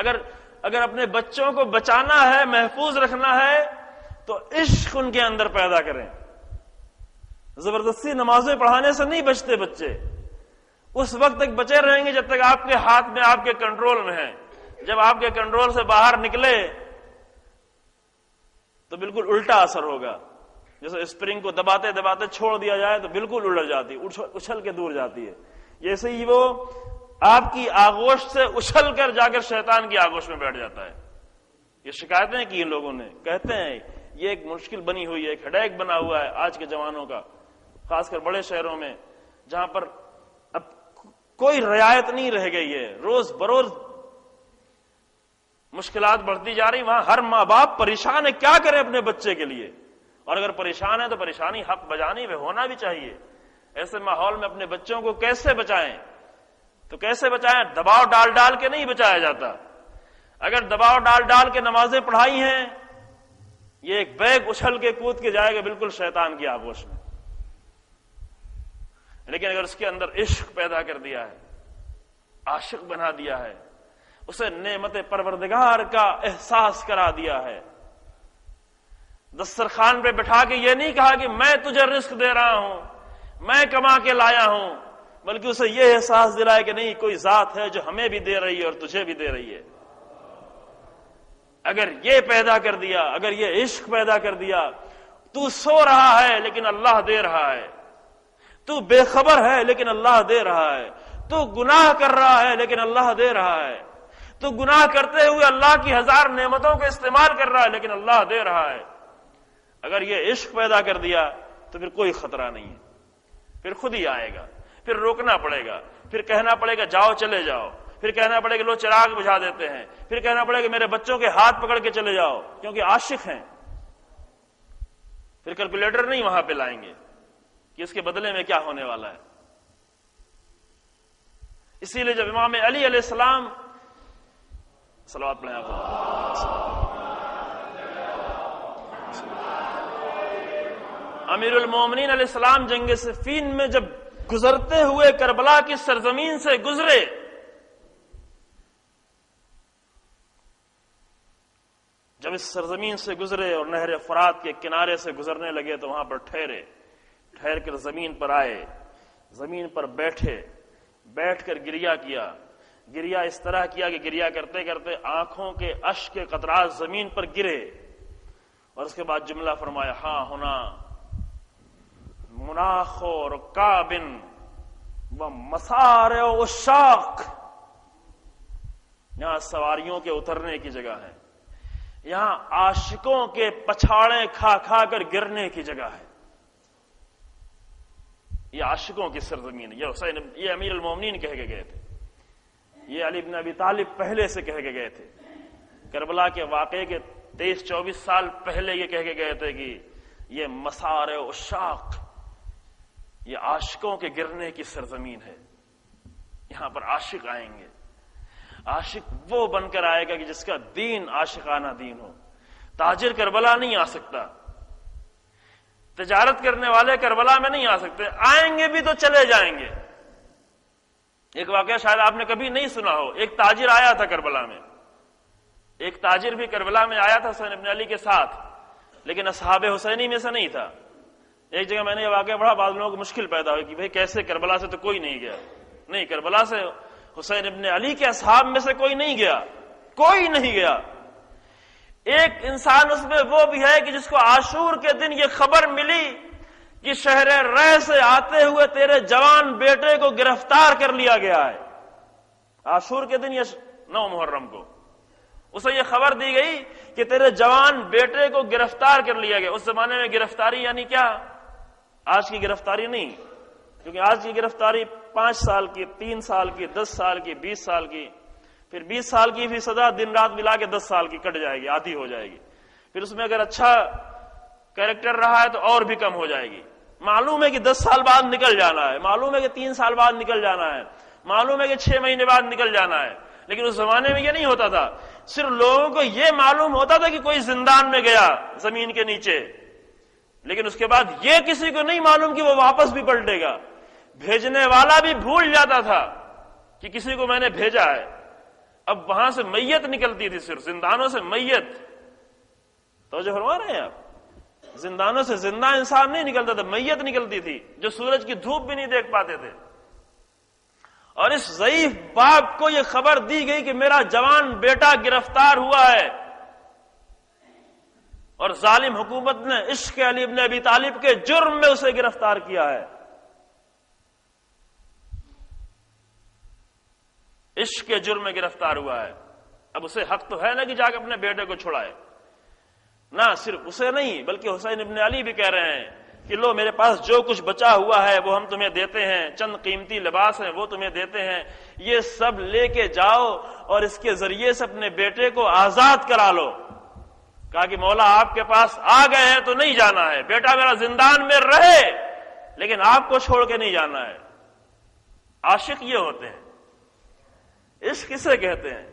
اگر اپنے بچوں کو بچانا ہے، محفوظ رکھنا ہے، تو عشق ان کے اندر پیدا کریں. زبردستی نمازیں پڑھانے سے نہیں بچتے بچے، اس وقت تک بچے رہیں گے جب تک آپ کے ہاتھ میں، آپ کے کنٹرول میں ہے. جب آپ کے کنٹرول سے باہر نکلے تو بالکل الٹا اثر ہوگا. جیسے اسپرنگ کو دباتے دباتے چھوڑ دیا جائے تو بالکل الٹ جاتی، اچھل کے دور جاتی ہے. جیسے ہی وہ آپ کی آغوش سے اچھل کر جا کر شیطان کی آغوش میں بیٹھ جاتا ہے. یہ شکایتیں کی ان لوگوں نے، کہتے ہیں یہ ایک مشکل بنی ہوئی ہے، ایک ہیڈیک بنا ہوا ہے آج کے جوانوں کا، خاص کر بڑے شہروں میں جہاں پر اب کوئی رعایت نہیں رہ گئی ہے. روز بروز مشکلات بڑھتی جا رہی. وہاں ہر ماں باپ پریشان ہے، کیا کرے اپنے بچے کے لیے. اور اگر پریشان ہے تو پریشانی حق بجانی میں ہونا بھی چاہیے. ایسے ماحول میں اپنے بچوں کو کیسے بچائیں؟ تو کیسے بچائیں؟ دباؤ ڈال ڈال کے نہیں بچایا جاتا. اگر دباؤ ڈال ڈال کے نمازیں پڑھائی ہیں، یہ ایک بیگ اچھل کے کود کے جائے گا بالکل شیطان کی آغوش میں. لیکن اگر اس کے اندر عشق پیدا کر دیا ہے، عاشق بنا دیا ہے، اسے نعمت پروردگار کا احساس کرا دیا ہے، دسترخوان پہ بٹھا کے یہ نہیں کہا کہ میں تجھے رزق دے رہا ہوں، میں کما کے لایا ہوں، بلکہ اسے یہ احساس دلائے کہ نہیں، کوئی ذات ہے جو ہمیں بھی دے رہی ہے اور تجھے بھی دے رہی ہے. اگر یہ پیدا کر دیا، اگر یہ عشق پیدا کر دیا، تو سو رہا ہے لیکن اللہ دے رہا ہے، تو بے خبر ہے لیکن اللہ دے رہا ہے، تو گناہ کر رہا ہے لیکن اللہ دے رہا ہے، تو گناہ کرتے ہوئے اللہ کی ہزار نعمتوں کو استعمال کر رہا ہے لیکن اللہ دے رہا ہے، اگر یہ عشق پیدا کر دیا تو پھر کوئی خطرہ نہیں ہے، پھر خود ہی آئے گا، پھر روکنا پڑے گا، پھر کہنا پڑے گا جاؤ چلے جاؤ، پھر کہنا پڑے گا لو چراغ بجھا دیتے ہیں، پھر کہنا پڑے گا میرے بچوں کے ہاتھ پکڑ کے چلے جاؤ، کیونکہ عاشق ہیں، پھر کیلکولیٹر نہیں وہاں پہ لائیں گے کہ اس کے بدلے میں کیا ہونے والا ہے۔ اسی لیے جب امام علی علیہ السلام صلوات پڑھیں آپ امیر المومنین علیہ السلام جنگ صفین میں جب گزرتے ہوئے کربلا کی سرزمین سے گزرے، جب اس سرزمین سے گزرے اور نہر فرات کے کنارے سے گزرنے لگے تو وہاں پر ٹھہر کر زمین پر آئے، زمین پر بیٹھ کر گریہ کیا، گریہ اس طرح کیا کہ گریہ کرتے کرتے آنکھوں کے اشک کے قطرات زمین پر گرے، اور اس کے بعد جملہ فرمایا ہاں ہونا مناخ و رکابن و مسارع و عشاق، یہاں سواریوں کے اترنے کی جگہ ہے، یہاں عاشقوں کے پچھاڑے کھا کھا کر گرنے کی جگہ ہے، یہ عاشقوں کی سرزمین ہے۔ یہ امیر المومنین کہہ کے گئے تھے، یہ علی بن ابی طالب پہلے سے کہہ کے گئے تھے، کربلا کے واقعے کے 23-24 سال پہلے یہ کہہ کے گئے تھے کہ یہ مسارع عشاق، یہ عاشقوں کے گرنے کی سرزمین ہے، یہاں پر عاشق آئیں گے، عاشق وہ بن کر آئے گا کہ جس کا دین عاشقانہ دین ہو، تاجر کربلا نہیں آ سکتا، تجارت کرنے والے کربلا میں نہیں آ سکتے، آئیں گے بھی تو چلے جائیں گے۔ ایک واقعہ شاید آپ نے کبھی نہیں سنا ہو، ایک تاجر آیا تھا کربلا میں، ایک تاجر بھی کربلا میں آیا تھا حسین ابن علی کے ساتھ، لیکن اصحاب حسینی میں سے نہیں تھا۔ ایک جگہ میں نے یہ واقعہ پڑھا، بعض لوگوں کو مشکل پیدا ہوئی کہ بھئی کیسے کربلا سے تو کوئی نہیں گیا، نہیں، کربلا سے حسین ابن علی کے اصحاب میں سے کوئی نہیں گیا، کوئی نہیں گیا۔ ایک انسان اس میں وہ بھی ہے کہ جس کو عاشور کے دن یہ خبر ملی کہ شہر رہ سے آتے ہوئے تیرے جوان بیٹے کو گرفتار کر لیا گیا ہے، عاشور کے دن، یہ 9 محرم کو اسے یہ خبر دی گئی کہ تیرے جوان بیٹے کو گرفتار کر لیا گیا۔ اس زمانے میں گرفتاری یعنی کیا؟ آج کی گرفتاری نہیں، کیونکہ آج کی گرفتاری 5 سال کی، 3 سال کی، 10 سال کی، 20 سال کی، پھر 20 سال کی بھی سزا دن رات ملا کے 10 سال کی کٹ جائے گی، آدھی ہو جائے گی، پھر اس میں اگر اچھا کیریکٹر رہا ہے تو اور بھی کم ہو جائے گی۔ معلوم ہے کہ 10 سال بعد نکل جانا ہے، معلوم ہے کہ 3 سال بعد نکل جانا ہے، معلوم ہے کہ 6 مہینے بعد نکل جانا ہے، لیکن اس زمانے میں یہ نہیں ہوتا تھا، صرف لوگوں کو یہ معلوم ہوتا تھا کہ کوئی زندان میں گیا زمین کے نیچے، لیکن اس کے بعد یہ کسی کو نہیں معلوم کہ وہ واپس بھی پلٹے گا، بھیجنے والا بھی بھول جاتا تھا کہ کسی کو میں نے بھیجا ہے۔ اب وہاں سے میت نکلتی تھی، صرف زندانوں سے میت، توجہ فرما رہے ہیں آپ، زندانوں سے زندہ انسان نہیں نکلتا تھا، میت نکلتی تھی جو سورج کی دھوپ بھی نہیں دیکھ پاتے تھے۔ اور اس ضعیف باپ کو یہ خبر دی گئی کہ میرا جوان بیٹا گرفتار ہوا ہے، اور ظالم حکومت نے عشق علی ابن ابی طالب کے جرم میں اسے گرفتار کیا ہے، عشق کے جرم میں گرفتار ہوا ہے۔ اب اسے حق تو ہے نا کہ جا کے اپنے بیٹے کو چھڑائے، نہ صرف اسے نہیں بلکہ حسین ابن علی بھی کہہ رہے ہیں کہ لو میرے پاس جو کچھ بچا ہوا ہے وہ ہم تمہیں دیتے ہیں، چند قیمتی لباس ہیں وہ تمہیں دیتے ہیں، یہ سب لے کے جاؤ اور اس کے ذریعے سے اپنے بیٹے کو آزاد کرا لو۔ کہا کہ مولا آپ کے پاس آ گئے ہیں تو نہیں جانا ہے، بیٹا میرا زندان میں رہے لیکن آپ کو چھوڑ کے نہیں جانا ہے۔ عاشق یہ ہوتے ہیں، عشق کسے کہتے ہیں؟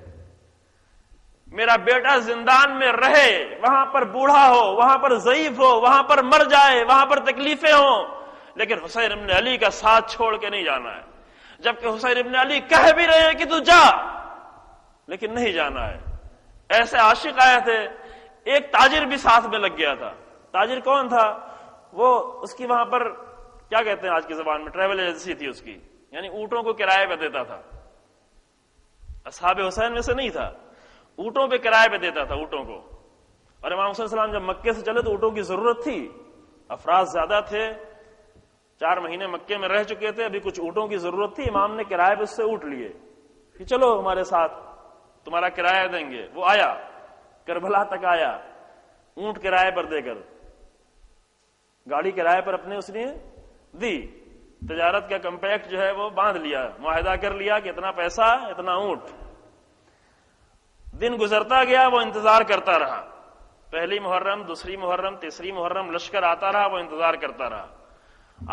میرا بیٹا زندان میں رہے، وہاں پر بوڑھا ہو، وہاں پر ضعیف ہو، وہاں پر مر جائے، وہاں پر تکلیفیں ہوں، لیکن حسین ابن علی کا ساتھ چھوڑ کے نہیں جانا ہے۔ جبکہ حسین ابن علی کہہ بھی رہے ہیں کہ تو جا، لیکن نہیں جانا ہے۔ ایسے عاشق آئے تھے، ایک تاجر بھی ساتھ میں لگ گیا تھا۔ تاجر کون تھا؟ وہ اس کی وہاں پر کیا کہتے ہیں آج کی زبان میں، ٹریول ایجنسی تھی اس کی، یعنی اونٹوں کو کرائے پہ دیتا تھا، اصحاب حسین میں سے نہیں تھا۔ اونٹوں پہ کرائے پہ دیتا تھا اونٹوں کو. اور امام صلی اللہ علیہ وسلم جب مکے سے چلے تو اونٹوں کی ضرورت تھی, افراد زیادہ تھے, 4 مہینے مکے میں رہ چکے تھے, ابھی کچھ اونٹوں کی ضرورت تھی. امام نے کرائے پہ اس سے اونٹ لیے کہ چلو ہمارے ساتھ تمہارا کرایہ دیں گے. وہ آیا, کربلا تک آیا, اونٹ کرائے پر دے کر, گاڑی کرائے پر اپنے اس نے دی, تجارت کا کمپیکٹ جو ہے وہ باندھ لیا, معاہدہ کر لیا کہ اتنا پیسہ اتنا اونٹ. دن گزرتا گیا, وہ انتظار کرتا رہا. پہلی محرم, دوسری محرم, تیسری محرم, لشکر آتا رہا, وہ انتظار کرتا رہا.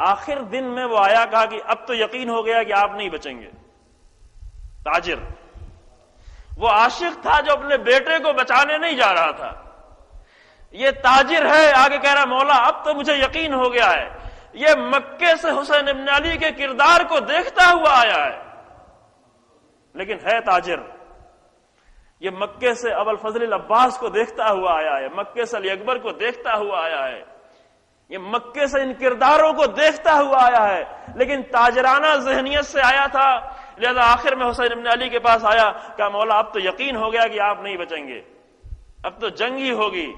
آخر دن میں وہ آیا, کہا کہ اب تو یقین ہو گیا کہ آپ نہیں بچیں گے. تاجر, وہ عاشق تھا جو اپنے بیٹے کو بچانے نہیں جا رہا تھا. یہ تاجر ہے, آگے کہہ رہا مولا اب تو مجھے یقین ہو گیا ہے, یہ مکے سے حسین ابن علی کے کردار کو دیکھتا ہوا آیا ہے, لیکن ہے تاجر. یہ مکے سے ابو الفضل العباس کو دیکھتا ہوا آیا ہے, مکے سے علی اکبر کو دیکھتا ہوا آیا ہے, یہ مکے سے ان کرداروں کو دیکھتا ہوا آیا ہے, لیکن تاجرانہ ذہنیت سے آیا تھا. لہذا آخر میں حسین ابن علی کے پاس آیا, کہا مولا اب تو یقین ہو گیا کہ آپ نہیں بچیں گے, اب تو جنگ ہی ہوگی,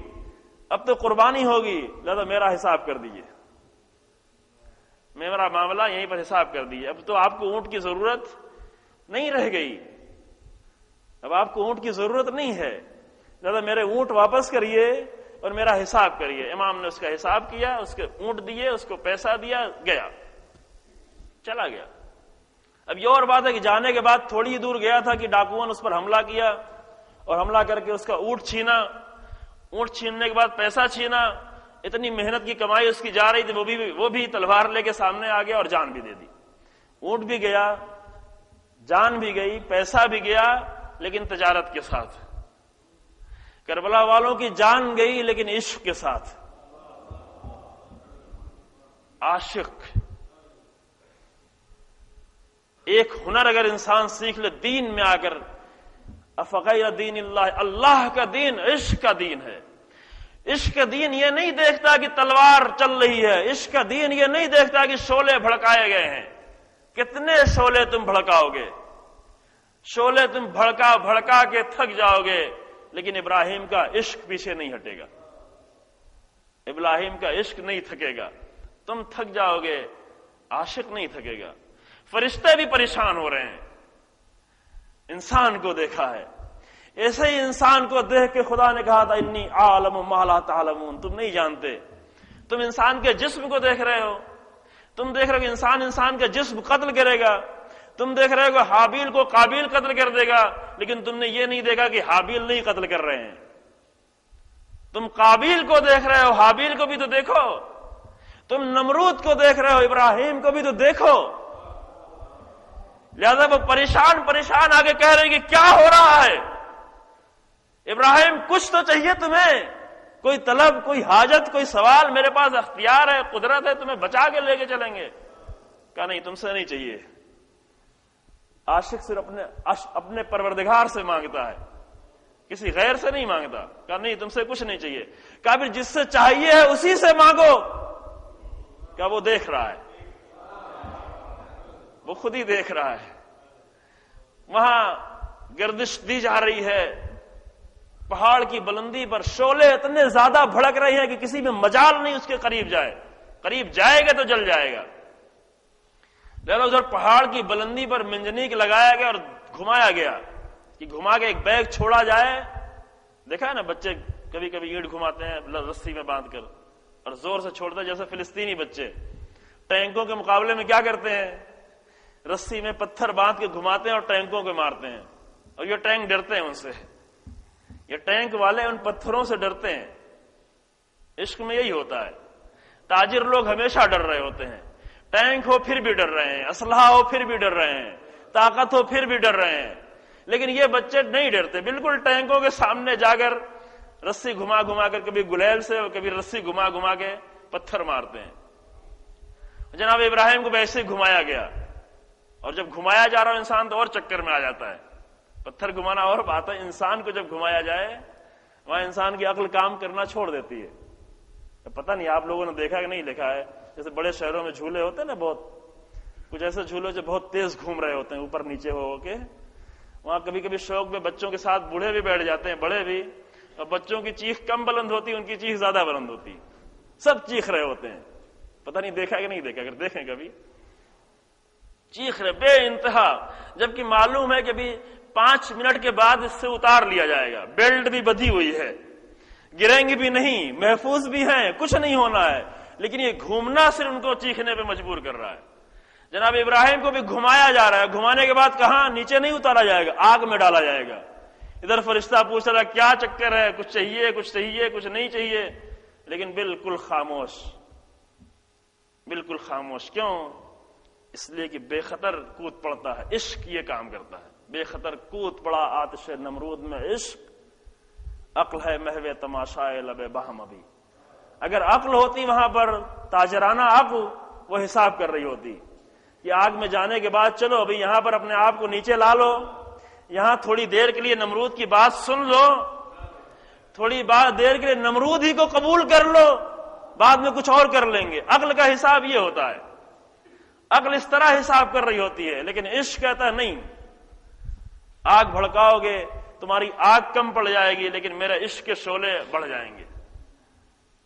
اب تو قربانی ہوگی, لہذا میرا حساب کر دیجئے, میرا معاملہ یہیں پر حساب کر دیجئے. اب تو آپ کو اونٹ کی ضرورت نہیں رہ گئی, اب آپ کو اونٹ کی ضرورت نہیں ہے, لہذا میرے اونٹ واپس کریے اور میرا حساب کریے. امام نے اس کا حساب کیا, اس کے اونٹ دیے, اس کو پیسہ دیا, گیا, چلا گیا. اب یہ اور بات ہے کہ جانے کے بعد تھوڑی ہی دور گیا تھا کہ ڈاکوؤں نے اس پر حملہ کیا اور حملہ کر کے اس کا اونٹ چھینا. اونٹ چھیننے کے بعد پیسہ چھینا, اتنی محنت کی کمائی اس کی جا رہی تھی, وہ بھی تلوار لے کے سامنے آ گیا اور جان بھی دے دی. اونٹ بھی گیا, جان بھی گئی, پیسہ بھی گیا, لیکن تجارت کے ساتھ. کربلا والوں کی جان گئی لیکن عشق کے ساتھ. عاشق, ایک ہنر اگر انسان سیکھ لے دین میں آ کر, افغیر دین اللہ, اللہ کا دین عشق کا دین ہے. عشق کا دین یہ نہیں دیکھتا کہ تلوار چل رہی ہے, عشق کا دین یہ نہیں دیکھتا کہ شعلے بھڑکائے گئے ہیں. کتنے شعلے تم بھڑکاؤ گے, شعلے تم بھڑکا بھڑکا کے تھک جاؤ گے, لیکن ابراہیم کا عشق پیچھے نہیں ہٹے گا. ابراہیم کا عشق نہیں تھکے گا, تم تھک جاؤ گے, عاشق نہیں تھکے گا. فرشتے بھی پریشان ہو رہے ہیں, انسان کو دیکھا ہے, ایسے ہی انسان کو دیکھ کے خدا نے کہا تھا انی عالم ما لا تعلمون, تم نہیں جانتے. تم انسان کے جسم کو دیکھ رہے ہو, تم دیکھ رہے ہو کہ انسان کا جسم قتل کرے گا, تم دیکھ رہے ہو کہ حابیل کو قابیل قتل کر دے گا, لیکن تم نے یہ نہیں دیکھا کہ حابیل نہیں قتل کر رہے ہیں. تم قابیل کو دیکھ رہے ہو, حابیل کو بھی تو دیکھو. تم نمرود کو دیکھ رہے ہو, ابراہیم کو بھی تو دیکھو. لہذا وہ پریشان آگے کہہ رہے ہیں کہ کیا ہو رہا ہے ابراہیم, کچھ تو چاہیے تمہیں, کوئی طلب, کوئی حاجت, کوئی سوال. میرے پاس اختیار ہے, قدرت ہے, تمہیں بچا کے لے کے چلیں گے. کہا نہیں, تم سے نہیں چاہیے. عاشق صرف اپنے پروردگار سے مانگتا ہے, کسی غیر سے نہیں مانگتا. کہا نہیں, تم سے کچھ نہیں چاہیے. کہا پھر جس سے چاہیے ہے اسی سے مانگو. کہا وہ دیکھ رہا ہے, وہ خود ہی دیکھ رہا ہے. وہاں گردش دی جا رہی ہے, پہاڑ کی بلندی پر شعلے اتنے زیادہ بھڑک رہے ہیں کہ کسی میں مجال نہیں اس کے قریب جائے. قریب جائے گا تو جل جائے گا. لہذا ادھر پہاڑ کی بلندی پر منجنیق لگایا گیا اور گھمایا گیا کہ گھما کے ایک بیگ چھوڑا جائے. دیکھا ہے نا, بچے کبھی کبھی اینٹ گھماتے ہیں رسی میں باندھ کر اور زور سے چھوڑتے ہیں, جیسے فلسطینی بچے ٹینکوں کے مقابلے میں کیا کرتے ہیں, رسی میں پتھر باندھ کے گھماتے ہیں اور ٹینکوں کو مارتے ہیں. اور یہ ٹینک ڈرتے ہیں ان سے, یہ ٹینک والے ان پتھروں سے ڈرتے ہیں. عشق میں یہی ہوتا ہے, تاجر لوگ ہمیشہ ڈر رہے ہوتے ہیں. ٹینک ہو پھر بھی ڈر رہے ہیں, اسلحہ ہو پھر بھی ڈر رہے ہیں, طاقت ہو پھر بھی ڈر رہے ہیں. لیکن یہ بچے نہیں ڈرتے, بالکل ٹینکوں کے سامنے جا کر رسی گھما گھما کر, کبھی گلیل سے اور کبھی رسی گھما گھما کے پتھر مارتے ہیں. جناب ابراہیم کو ویسے ہی گھمایا گیا, اور جب گھمایا جا رہا ہو انسان تو اور چکر میں آ جاتا ہے. پتھر گھمانا اور بات ہے, انسان کو جب گھمایا جائے وہاں انسان کی عقل کام کرنا چھوڑ دیتی ہے. پتہ نہیں آپ لوگوں نے دیکھا کہ نہیں دیکھا ہے, جیسے بڑے شہروں میں جھولے ہوتے ہیں نا, بہت کچھ ایسے جھولے جو بہت تیز گھوم رہے ہوتے ہیں, اوپر نیچے ہو کے, وہاں کبھی کبھی شوق میں بچوں کے ساتھ بوڑھے بھی بیٹھ جاتے ہیں، بڑے بھی، اور بچوں کی چیخ کم بلند ہوتی ہے، ان کی چیخ زیادہ بلند ہوتی ہے، سب چیخ رہے ہوتے ہیں. پتہ نہیں دیکھا کہ نہیں دیکھا، اگر دیکھیں کبھی چیخ رہے بے انتہا، جبکہ معلوم ہے کہ بھی 5 منٹ کے بعد اس سے اتار لیا جائے گا، بیلٹ بھی بدھی ہوئی ہے، گریں گے بھی نہیں، محفوظ بھی ہیں، کچھ نہیں ہونا ہے، لیکن یہ گھومنا صرف ان کو چیخنے پہ مجبور کر رہا ہے. جناب ابراہیم کو بھی گھمایا جا رہا ہے، گھمانے کے بعد کہاں نیچے نہیں اتارا جائے گا، آگ میں ڈالا جائے گا. ادھر فرشتہ پوچھ رہا ہے کیا چکر ہے، کچھ چاہیے، کچھ چاہیے، کچھ نہیں چاہیے، لیکن بالکل خاموش، بالکل خاموش. کیوں؟ اس لیے کہ بے خطر کود پڑتا ہے، عشق یہ کام کرتا ہے. بے خطر کود پڑا آتش نمرود میں عشق، عقل ہے محو تماشائے لب بہم ابھی. اگر عقل ہوتی وہاں پر تاجرانہ عقل، وہ حساب کر رہی ہوتی کہ آگ میں جانے کے بعد چلو ابھی یہاں پر اپنے آپ کو نیچے لا لو، یہاں تھوڑی دیر کے لیے نمرود کی بات سن لو، تھوڑی دیر کے لیے نمرود ہی کو قبول کر لو، بعد میں کچھ اور کر لیں گے. عقل کا حساب یہ ہوتا ہے، عقل اس طرح حساب کر رہی ہوتی ہے. لیکن عشق کہتا ہے نہیں، آگ بھڑکاؤ گے تمہاری آگ کم پڑ جائے گی، لیکن میرے عشق کے شعلے بڑھ جائیں گے،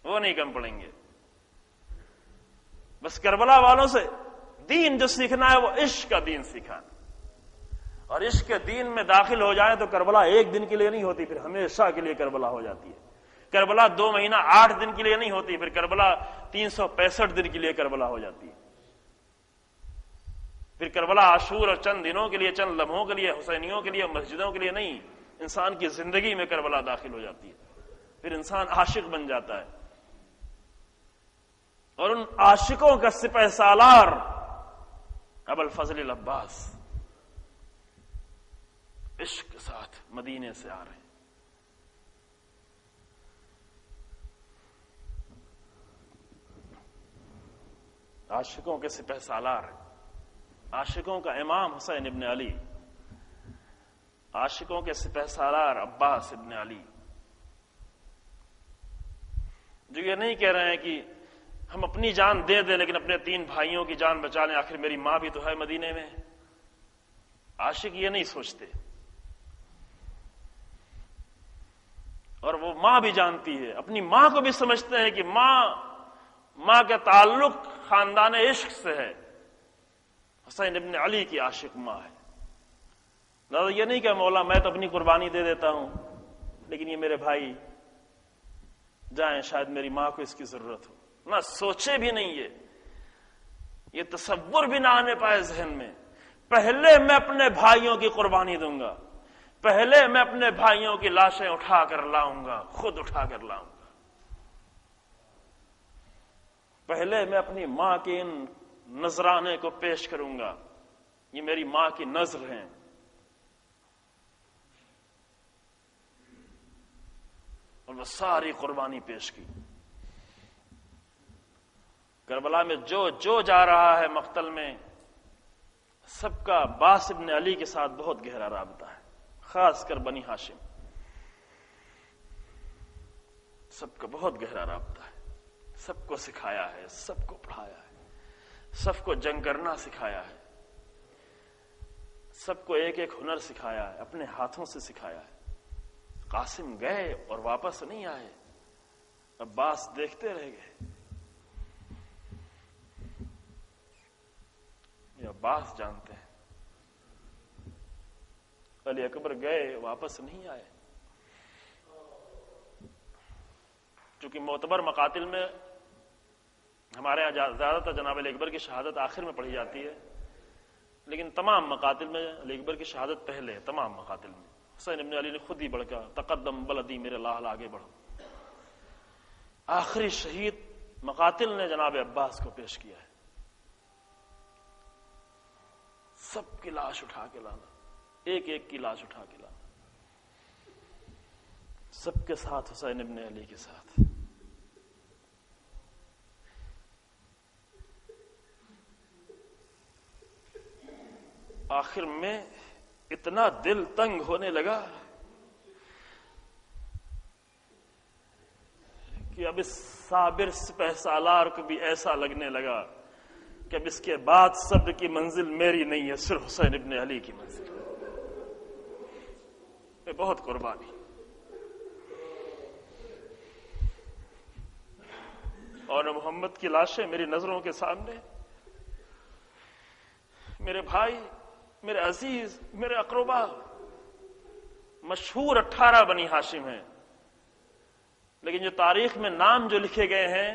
وہ نہیں کم پڑیں گے. بس کربلا والوں سے دین جو سیکھنا ہے وہ عشق کا دین سیکھنا، اور عشق کے دین میں داخل ہو جائے تو کربلا 1 دن کے لیے نہیں ہوتی، پھر ہمیشہ کے لیے کربلا ہو جاتی ہے. کربلا 2 مہینہ 8 دن کے لیے نہیں ہوتی، پھر کربلا 365 دن کے لیے کربلا ہو جاتی ہے. پھر کربلا عاشور اور چند دنوں کے لیے، چند لمحوں کے لیے، حسینیوں کے لیے، مسجدوں کے لیے نہیں، انسان کی زندگی میں کربلا داخل ہو جاتی ہے. پھر انسان عاشق بن جاتا ہے، اور ان عاشقوں کا سپہ سالار ابو الفضل العباس عشق کے ساتھ مدینے سے آ رہے ہیں. عاشقوں کے سپہ سالار، عاشقوں کا امام حسین ابن علی، عاشقوں کے سپہ سالار عباس ابن علی، جو یہ نہیں کہہ رہے ہیں کہ ہم اپنی جان دے دیں لیکن اپنے 3 بھائیوں کی جان بچا لیں، آخر میری ماں بھی تو ہے مدینے میں. عاشق یہ نہیں سوچتے، اور وہ ماں بھی جانتی ہے، اپنی ماں کو بھی سمجھتے ہیں کہ ماں کا تعلق خاندان عشق سے ہے. حسین ابن علی کی عاشق ماں ہے. لہذا یہ نہیں کہ مولا میں تو اپنی قربانی دے دیتا ہوں لیکن یہ میرے بھائی جائیں، شاید میری ماں کو اس کی ضرورت ہو. نہ سوچے بھی نہیں، یہ تصور بھی نہ آنے پائے ذہن میں. پہلے میں اپنے بھائیوں کی قربانی دوں گا، پہلے میں اپنے بھائیوں کی لاشیں اٹھا کر لاؤں گا، خود اٹھا کر لاؤں گا. پہلے میں اپنی ماں کے ان نذرانے کو پیش کروں گا، یہ میری ماں کی نذر ہیں. اور وہ ساری قربانی پیش کی. کربلا میں جو جا رہا ہے مقتل میں، سب کا عباس ابن علی کے ساتھ بہت گہرا رابطہ ہے، خاص کر بنی ہاشم، سب کا بہت گہرا رابطہ ہے. سب کو سکھایا ہے، سب کو پڑھایا ہے، سب کو جنگ کرنا سکھایا ہے، سب کو ایک ایک ہنر سکھایا ہے، اپنے ہاتھوں سے سکھایا ہے. قاسم گئے اور واپس نہیں آئے، عباس دیکھتے رہ گئے. یہ عباس جانتے ہیں. علی اکبر گئے واپس نہیں آئے. چونکہ معتبر مقاتل میں ہمارے یہاں زیادہ تر جناب علی اکبر کی شہادت آخر میں پڑھی جاتی ہے، لیکن تمام مقاتل میں علی اکبر کی شہادت پہلے ہے. تمام مقاتل میں حسین ابن علی نے خود ہی بڑھا، تقدم بلدی میرے لال آگے بڑھو. آخری شہید مقاتل نے جناب عباس کو پیش کیا ہے. سب کی لاش اٹھا کے لانا، ایک ایک کی لاش اٹھا کے لانا، سب کے ساتھ حسین ابن علی کے ساتھ. آخر میں اتنا دل تنگ ہونے لگا کہ اب اس صابر سپہ سالار کو بھی ایسا لگنے لگا کہ اب اس کے بعد صبر کی منزل میری نہیں ہے، صرف حسین ابن علی کی منزل. پہ بہت قربانی. اور محمد کی لاشیں میری نظروں کے سامنے. میرے بھائی، میرے عزیز، میرے اقربا، مشہور 18 بنی ہاشم ہیں، لیکن جو تاریخ میں نام جو لکھے گئے ہیں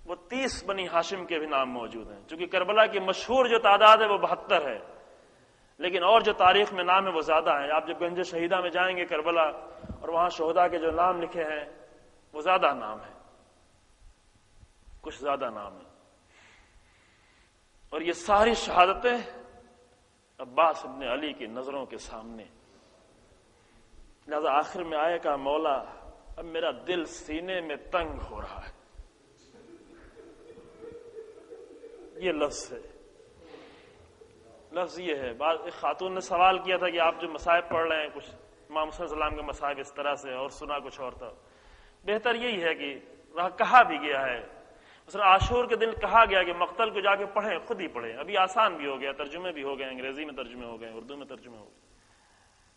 وہ 30 بنی ہاشم کے بھی نام موجود ہیں. چونکہ کربلا کی مشہور جو تعداد ہے وہ 72 ہے، لیکن اور جو تاریخ میں نام ہے وہ زیادہ ہیں. آپ جب گنج شہیدہ میں جائیں گے کربلا، اور وہاں شہداء کے جو نام لکھے ہیں وہ زیادہ نام ہیں، کچھ زیادہ نام ہیں. اور یہ ساری شہادتیں عباس ابن علی کی نظروں کے سامنے. لہذا آخر میں آئے کہا مولا اب میرا دل سینے میں تنگ ہو رہا ہے. یہ لفظ ہے، لفظ یہ ہے. ایک خاتون نے سوال کیا تھا کہ آپ جو مصائب پڑھ رہے ہیں، کچھ امام حسین علیہ السلام کے مصائب اس طرح سے، اور سنا کچھ اور تھا. بہتر یہی ہے کہ کہا بھی گیا ہے، مثلا عاشور کے دن کہا گیا کہ مقتل کو جا کے پڑھیں، خود ہی پڑھیں. ابھی آسان بھی ہو گیا، ترجمے بھی ہو گئے، انگریزی میں ترجمے ہو گئے، اردو میں ترجمے ہو گئے.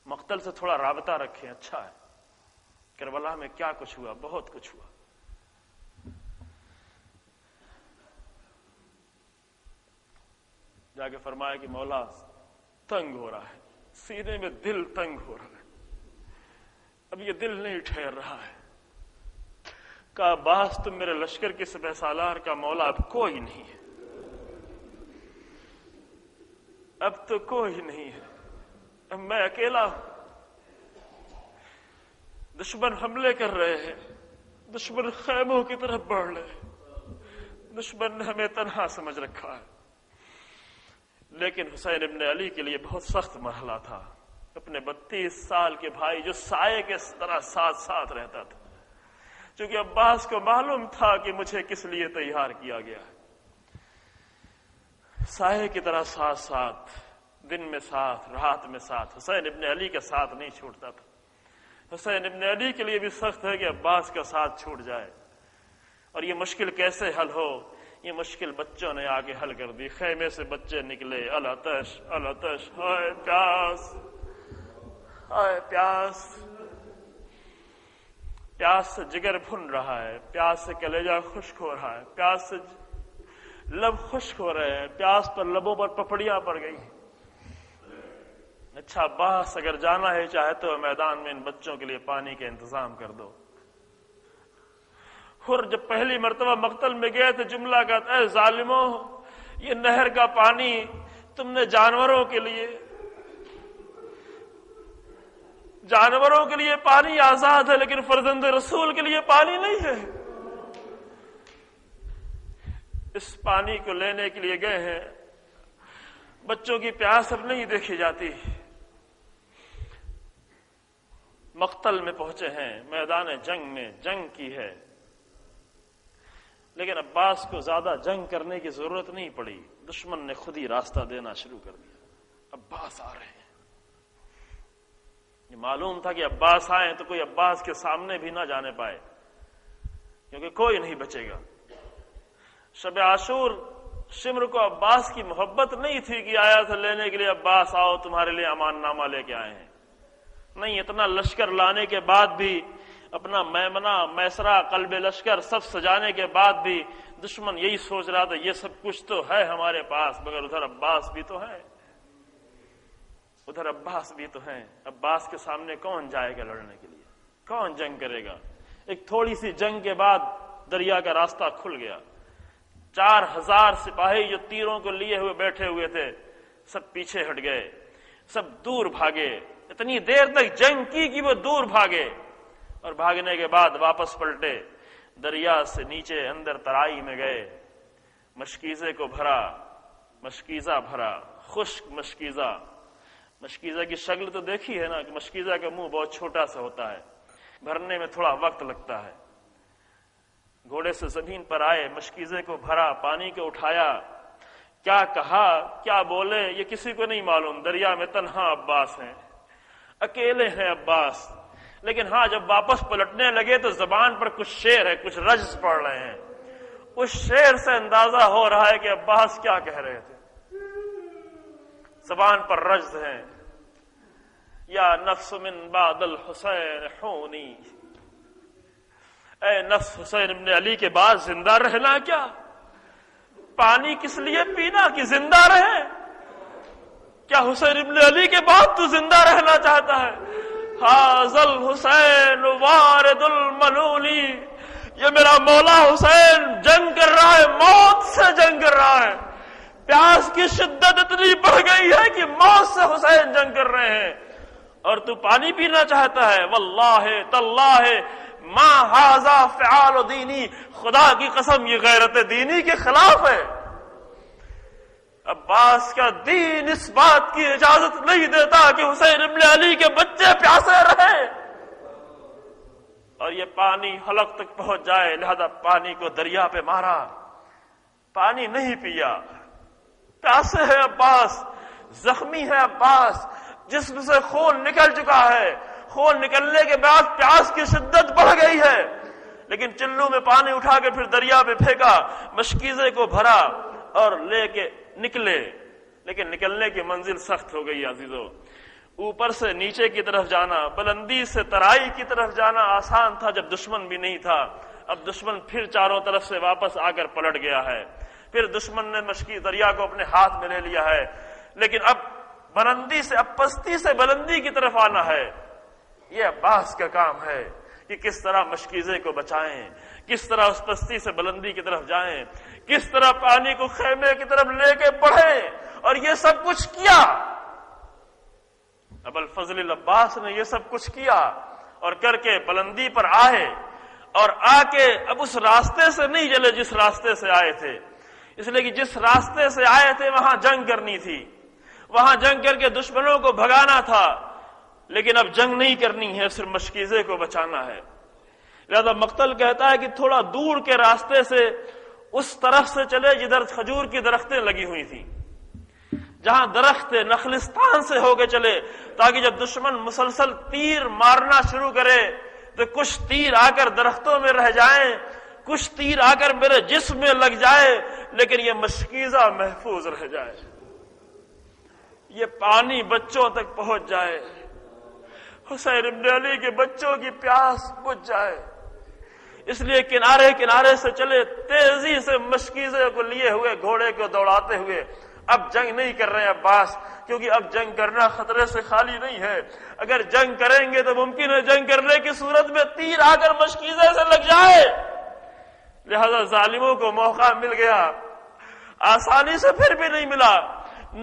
مقتل سے تھوڑا رابطہ رکھیں، اچھا ہے. کربلا میں کیا کچھ ہوا، بہت کچھ ہوا. جا کے فرمایا کہ مولا تنگ ہو رہا ہے، سینے میں دل تنگ ہو رہا ہے، اب یہ دل نہیں ٹھہر رہا ہے. کہا عباس تم میرے لشکر کے سپہ سالار کا مولا اب کوئی نہیں ہے، اب تو کوئی نہیں ہے، اب میں اکیلا ہوں. دشمن حملے کر رہے ہیں، دشمن خیموں کی طرف بڑھ رہے ہیں، دشمن نے ہمیں تنہا سمجھ رکھا ہے. لیکن حسین ابن علی کے لیے بہت سخت مرحلہ تھا. اپنے 32 سال کے بھائی جو سائے کے طرح ساتھ ساتھ رہتا تھا، چونکہ عباس کو معلوم تھا کہ مجھے کس لیے تیار کیا گیا ہے. سائے کی طرح ساتھ ساتھ، دن میں ساتھ، رات میں ساتھ. حسین ابن علی کا ساتھ نہیں چھوٹتا تھا. حسین ابن علی کے لیے بھی سخت ہے کہ عباس کا ساتھ چھوٹ جائے. اور یہ مشکل کیسے حل ہو؟ یہ مشکل بچوں نے آگے حل کر دی. خیمے سے بچے نکلے، العطش العطش، ہائے پیاس، ہائے پیاس. پیاس سے جگر بھن رہا ہے، پیاس سے کلیجہ خشک ہو رہا ہے، پیاس سے لب خشک ہو رہے ہیں، پیاس پر لبوں پر پپڑیاں پڑ گئی. اچھا عباس اگر جانا ہے چاہے تو میدان میں ان بچوں کے لیے پانی کا انتظام کر دو. اور جب پہلی مرتبہ مقتل میں گئے تو جملہ کہتا اے ظالموں، یہ نہر کا پانی تم نے جانوروں کے لیے، جانوروں کے لیے پانی آزاد ہے لیکن فرزند رسول کے لیے پانی نہیں ہے. اس پانی کو لینے کے لیے گئے ہیں. بچوں کی پیاس اب نہیں دیکھی جاتی. مقتل میں پہنچے ہیں، میدان جنگ میں جنگ کی ہے، لیکن عباس کو زیادہ جنگ کرنے کی ضرورت نہیں پڑی. دشمن نے خود ہی راستہ دینا شروع کر دیا. عباس آ رہے ہیں. یہ معلوم تھا کہ عباس آئے تو کوئی عباس کے سامنے بھی نہ جانے پائے، کیونکہ کوئی نہیں بچے گا. شب عاشور شمر کو عباس کی محبت نہیں تھی کہ آیا تھا لینے کے لیے، عباس آؤ تمہارے لیے امان نامہ لے کے آئے ہیں. نہیں، اتنا لشکر لانے کے بعد بھی، اپنا میمنہ میسرہ قلب لشکر سب سجانے کے بعد بھی دشمن یہی سوچ رہا تھا یہ سب کچھ تو ہے ہمارے پاس، مگر ادھر عباس بھی تو ہے، ادھر عباس بھی تو ہیں. عباس کے سامنے کون جائے گا لڑنے کے لیے؟ کون جنگ کرے گا؟ ایک تھوڑی سی جنگ کے بعد دریا کا راستہ کھل گیا. 4000 سپاہی جو تیروں کو لیے ہوئے بیٹھے ہوئے تھے سب پیچھے ہٹ گئے، سب دور بھاگے. اتنی دیر تک جنگ کی کہ وہ دور بھاگے، اور بھاگنے کے بعد واپس پلٹے. دریا سے نیچے اندر ترائی میں گئے، مشکیزے کو بھرا، مشکیزہ بھرا، خشک مشکیزہ. مشکیزہ کی شکل تو دیکھی ہے نا کہ مشکیزہ کا منہ بہت چھوٹا سا ہوتا ہے، بھرنے میں تھوڑا وقت لگتا ہے. گھوڑے سے زمین پر آئے، مشکیزے کو بھرا، پانی کو اٹھایا. کیا کہا، کیا بولے، یہ کسی کو نہیں معلوم. دریا میں تنہا عباس ہیں، اکیلے ہیں عباس. لیکن ہاں جب واپس پلٹنے لگے تو زبان پر کچھ شعر ہے، کچھ رجز پڑھ رہے ہیں. اس شعر سے اندازہ ہو رہا ہے کہ عباس کیا کہہ رہے تھے. زبان پر رجز ہیں. یا نفس من بعد الحسین حونی، اے نفس حسین ابن علی کے بعد زندہ رہنا کیا؟ پانی کس لیے پینا کہ زندہ رہے؟ کیا حسین ابن علی کے بعد تو زندہ رہنا چاہتا ہے؟ حاضل حسین وارد الملولی، یہ میرا مولا حسین جنگ کر رہا ہے، موت سے جنگ کر رہا ہے. پیاس کی شدت اتنی بڑھ گئی ہے کہ موت سے حسین جنگ کر رہے ہیں، اور تو پانی پینا چاہتا ہے. واللہ تاللہ ما ھذا فعال دینی، خدا کی قسم یہ غیرت دینی کے خلاف ہے. عباس کا دین اس بات کی اجازت نہیں دیتا کہ حسین ابن علی کے بچے پیاسے رہے اور یہ پانی حلق تک پہنچ جائے، لہذا پانی کو دریا پہ مارا، پانی نہیں پیا. پیاسے ہے عباس، زخمی ہے عباس، جسم سے خون نکل چکا ہے، خون نکلنے کے بعد پیاس کی شدت بڑھ گئی ہے، لیکن چلو میں پانی اٹھا کے پھر دریا پہ پھینکا، مشکیزے کو بھرا اور لے کے نکلے. لیکن نکلنے کی منزل سخت ہو گئی عزیزو. اوپر سے نیچے کی طرف جانا، بلندی سے ترائی کی طرف جانا آسان تھا جب دشمن بھی نہیں تھا. اب دشمن پھر چاروں طرف سے واپس آ کر پلٹ گیا ہے، پھر دشمن نے مشکی دریا کو اپنے ہاتھ میں لے لیا ہے. لیکن اب بلندی سے، اب پستی سے بلندی کی طرف آنا ہے. یہ عباس کا کام ہے کہ کس طرح مشکیزے کو بچائیں، کس طرح اس پستی سے بلندی کی طرف جائیں، کس طرح پانی کو خیمے کی طرف لے کے بڑھیں. اور یہ سب کچھ کیا، ابو الفضل العباس نے یہ سب کچھ کیا اور کر کے بلندی پر آئے، اور آ کے اب اس راستے سے نہیں چلے جس راستے سے آئے تھے، اس لیے کہ جس راستے سے آئے تھے وہاں جنگ کرنی تھی، وہاں جنگ کر کے دشمنوں کو بھگانا تھا. لیکن اب جنگ نہیں کرنی ہے، صرف مشکیزے کو بچانا ہے. لہذا مقتل کہتا ہے کہ تھوڑا دور کے راستے سے اس طرف سے چلے جدھر کھجور کی درختیں لگی ہوئی تھیں، جہاں درخت نخلستان سے ہو کے چلے، تاکہ جب دشمن مسلسل تیر مارنا شروع کرے تو کچھ تیر آ کر درختوں میں رہ جائیں، کچھ تیر آ کر میرے جسم میں لگ جائے، لیکن یہ مشکیزہ محفوظ رہ جائے، یہ پانی بچوں تک پہنچ جائے، حسین ابن علی کے بچوں کی پیاس بجھ جائے. اس لیے کنارے کنارے سے چلے، تیزی سے مشکیزے کو لیے ہوئے، گھوڑے کو دوڑاتے ہوئے. اب جنگ نہیں کر رہے عباس، کیونکہ اب جنگ کرنا خطرے سے خالی نہیں ہے. اگر جنگ کریں گے تو ممکن ہے جنگ کرنے کی صورت میں تیر آ کر مشکیزے سے لگ جائے. لہذا ظالموں کو موقع مل گیا، آسانی سے پھر بھی نہیں ملا.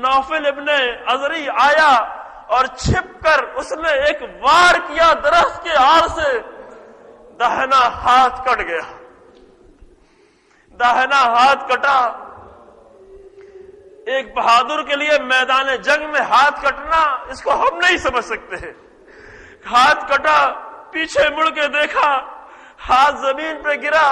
نوفل ابن ازری آیا اور چھپ کر اس نے ایک وار کیا درخت کے آڑ سے، داہنا ہاتھ کٹ گیا، داہنا ہاتھ کٹا. ایک بہادر کے لیے میدان جنگ میں ہاتھ کٹنا، اس کو ہم نہیں سمجھ سکتے. ہاتھ کٹا، پیچھے مڑ کے دیکھا، ہاتھ زمین پہ گرا،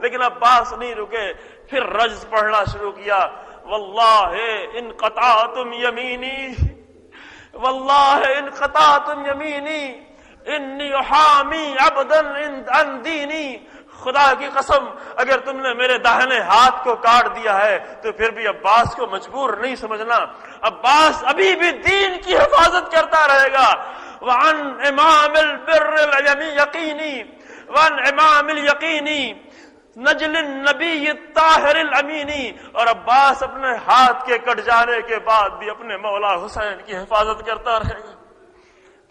لیکن عباس نہیں رکے، پھر رجز پڑھنا شروع کیا. واللہ ان قطعتم یمینی، واللہ ان قطعتم یمینی انی حامی عبدا عن دینی. خدا کی قسم اگر تم نے میرے داہنے ہاتھ کو کاٹ دیا ہے تو پھر بھی عباس کو مجبور نہیں سمجھنا. عباس ابھی بھی دین کی حفاظت کرتا رہے گا. وعن امام البر الیقینی، وعن امام الیقینی نجل النبی الطاہر الامینی. اور عباس اپنے ہاتھ کے کٹ جانے کے بعد بھی اپنے مولا حسین کی حفاظت کرتا رہے گا.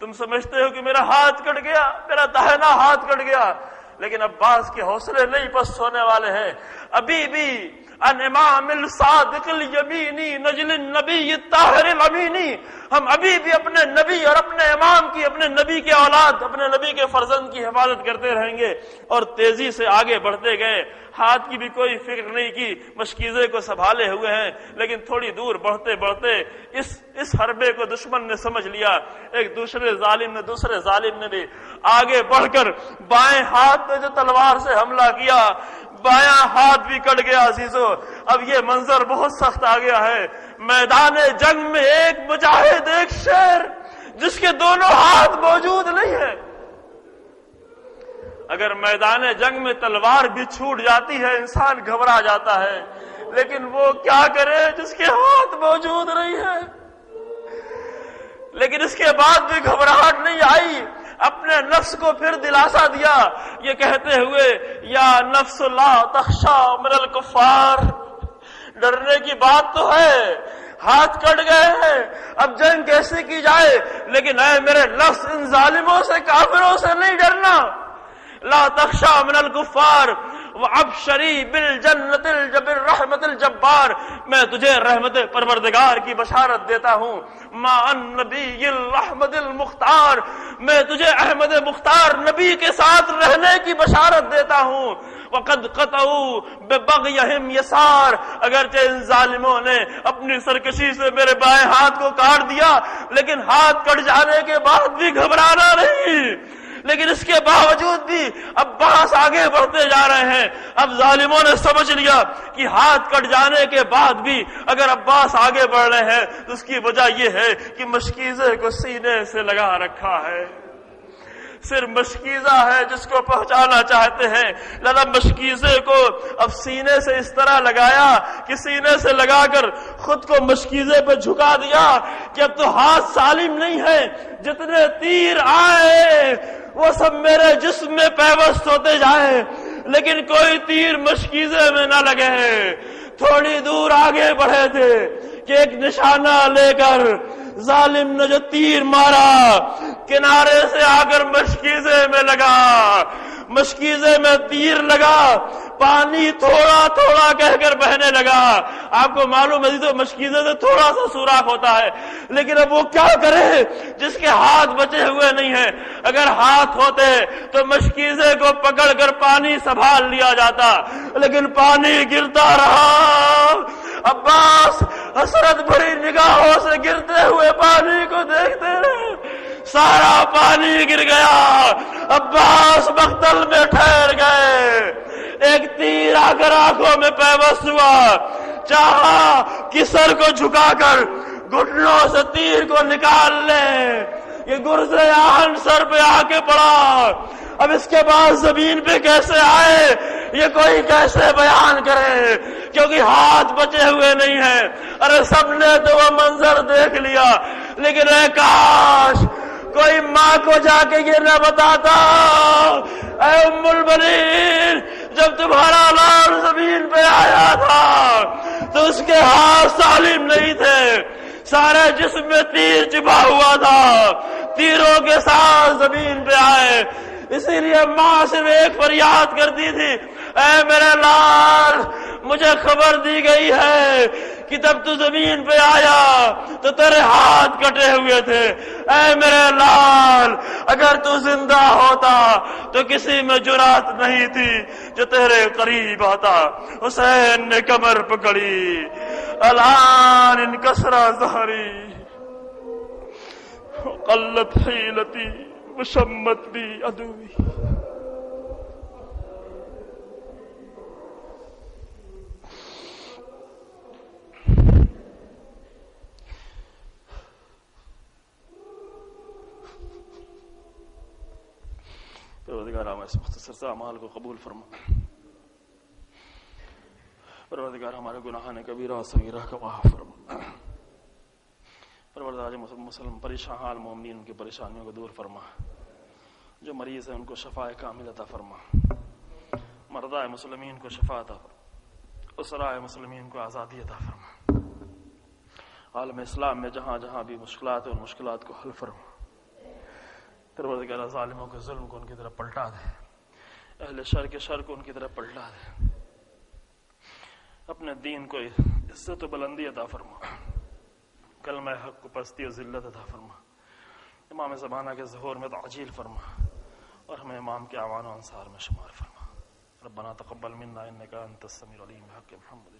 تم سمجھتے ہو کہ میرا ہاتھ کٹ گیا، میرا داہنا ہاتھ کٹ گیا، لیکن عباس کے حوصلے نہیں پست ہونے والے ہیں. ابھی بھی ان امام الصادق الیمینی نجل النبی الطاہر الامینی، ہم ابھی بھی اپنے نبی اور اپنے امام کی، اپنے نبی کے اولاد، اپنے نبی کے فرزند کی حفاظت کرتے رہیں گے. اور تیزی سے آگے بڑھتے گئے، ہاتھ کی بھی کوئی فکر نہیں کی، مشکیزے کو سنبھالے ہوئے ہیں. لیکن تھوڑی دور بڑھتے بڑھتے اس حربے کو دشمن نے سمجھ لیا. ایک دوسرے ظالم نے بھی آگے بڑھ کر بائیں ہاتھ میں جو تلوار سے حملہ کیا، بایاں ہاتھ بھی کٹ گیا. عزیزو اب یہ منظر بہت سخت آ گیا ہے. میدان جنگ میں ایک مجاہد، ایک شیر جس کے دونوں ہاتھ موجود نہیں ہے. اگر میدان جنگ میں تلوار بھی چھوٹ جاتی ہے انسان گھبرا جاتا ہے، لیکن وہ کیا کرے جس کے ہاتھ موجود نہیں ہے. لیکن اس کے بعد بھی گھبراہٹ نہیں آئی، اپنے نفس کو پھر دلاسا دیا یہ کہتے ہوئے یا نفس لا تخشا من الکفار، ڈرنے کی بات تو ہے، ہاتھ کٹ گئے ہیں، اب جنگ کیسے کی جائے، لیکن اے میرے نفس ان ظالموں سے کافروں سے نہیں ڈرنا، لا تخشا من الکفار وابشری بالجنت الرحمت الجبار، میں تجھے رحمت پروردگار کی بشارت دیتا ہوں، ما النبی الرحمت المختار، میں تجھے احمد مختار نبی کے ساتھ رہنے کی بشارت دیتا ہوں، وقد قطعوا ببغیہم یسار، اگرچہ ان ظالموں نے اپنی سرکشی سے میرے بائیں ہاتھ کو کاٹ دیا، لیکن ہاتھ کٹ جانے کے بعد بھی گھبرانا نہیں، لیکن اس کے باوجود بھی عباس آگے بڑھتے جا رہے ہیں۔ اب ظالموں نے سمجھ لیا کہ ہاتھ کٹ جانے کے بعد بھی اگر عباس آگے بڑھ رہے ہیں تو اس کی وجہ یہ ہے کہ مشکیزے کو سینے سے لگا رکھا ہے، صرف مشکیزہ ہے جس کو پہنچانا چاہتے ہیں، لہذا مشکیزے کو اب سینے سے اس طرح لگایا کہ سینے سے لگا کر خود کو مشکیزے پہ جھکا دیا کہ اب تو ہاتھ سالم نہیں ہے، جتنے تیر آئے وہ سب میرے جسم میں پیوست ہوتے جائیں، لیکن کوئی تیر مشکیزے میں نہ لگے۔ تھوڑی دور آگے بڑھے تھے کہ ایک نشانہ لے کر ظالم نے جو تیر مارا کنارے سے آ کر مشکیزے میں لگا، مشکیزے میں تیر لگا، پانی تھوڑا تھوڑا کہہ کر بہنے لگا۔ آپ کو معلوم ہے تو مشکیزے سے تھوڑا سا سوراخ ہوتا ہے، لیکن اب وہ کیا کرے جس کے ہاتھ بچے ہوئے نہیں ہیں؟ اگر ہاتھ ہوتے تو مشکیزے کو پکڑ کر پانی سنبھال لیا جاتا، لیکن پانی گرتا رہا۔ عباس حسرت بھری نگاہوں سے گرتے ہوئے پانی کو دیکھتے رہے، سارا پانی گر گیا، عباس مقتل میں ٹھہر گئے۔ ایک تیر آ کر آنکھوں میں پیوست ہوا، چاہا کہ سر کو جھکا کر گھٹنوں سے تیر کو نکال لے، یہ گرز آہن سر پہ آ کے پڑا۔ اب اس کے بعد زمین پہ کیسے آئے یہ کوئی کیسے بیان کرے، کیونکہ ہاتھ بچے ہوئے نہیں ہیں۔ ارے سب نے تو وہ منظر دیکھ لیا، لیکن اے کاش کوئی ماں کو جا کے یہ نہ بتاتا، اے ام البنین جب تمہارا لال زمین پہ آیا تھا تو اس کے ہاتھ سالم نہیں تھے، سارے جسم میں تیر چبھا ہوا تھا، تیروں کے ساتھ زمین پہ آئے۔ اسی لیے ماں صرف ایک فریاد کرتی تھی، اے میرے لال مجھے خبر دی گئی ہے کہ جب تو زمین پہ آیا تو تیرے ہاتھ کٹے ہوئے تھے، اے میرے لال اگر تو زندہ ہوتا تو کسی میں جرات نہیں تھی جو تیرے قریب آتا۔ حسین نے کمر پکڑی، الان انکسرا ظہری قلت حیلتی وشمت بی عدوی۔ پروردگار ہمارے اس مختصر سے اعمال کو قبول فرما، پروردگار ہمارے گناہان کبیرہ و صغیرہ کا معاف فرما، پروردگار مسلم پریشان حال مومنین ان کی پریشانیوں کو دور فرما، جو مریض ہیں ان کو شفاء کامل عطا فرما، مردائے مسلمین کو شفاء عطا فرما، اسرائے مسلمین کو آزادی عطا فرما، عالم اسلام میں جہاں جہاں بھی مشکلات ہیں ان مشکلات کو حل فرما، پروردگار ظالموں کے ظلم کو ان کی طرف پلٹا دے، اہل شر کے شر کو ان کی طرف پلٹا دے، اپنے دین کو عزت و بلندی عطا فرما، کلمہ حق کو پستی و ذلت عطا فرما، امام زمانہ کے ظہور میں تعجیل فرما، اور ہمیں امام کے اعوان و انصار میں شمار فرما۔ ربنا تقبل منا انک انت السمیع العلیم بحق محمد۔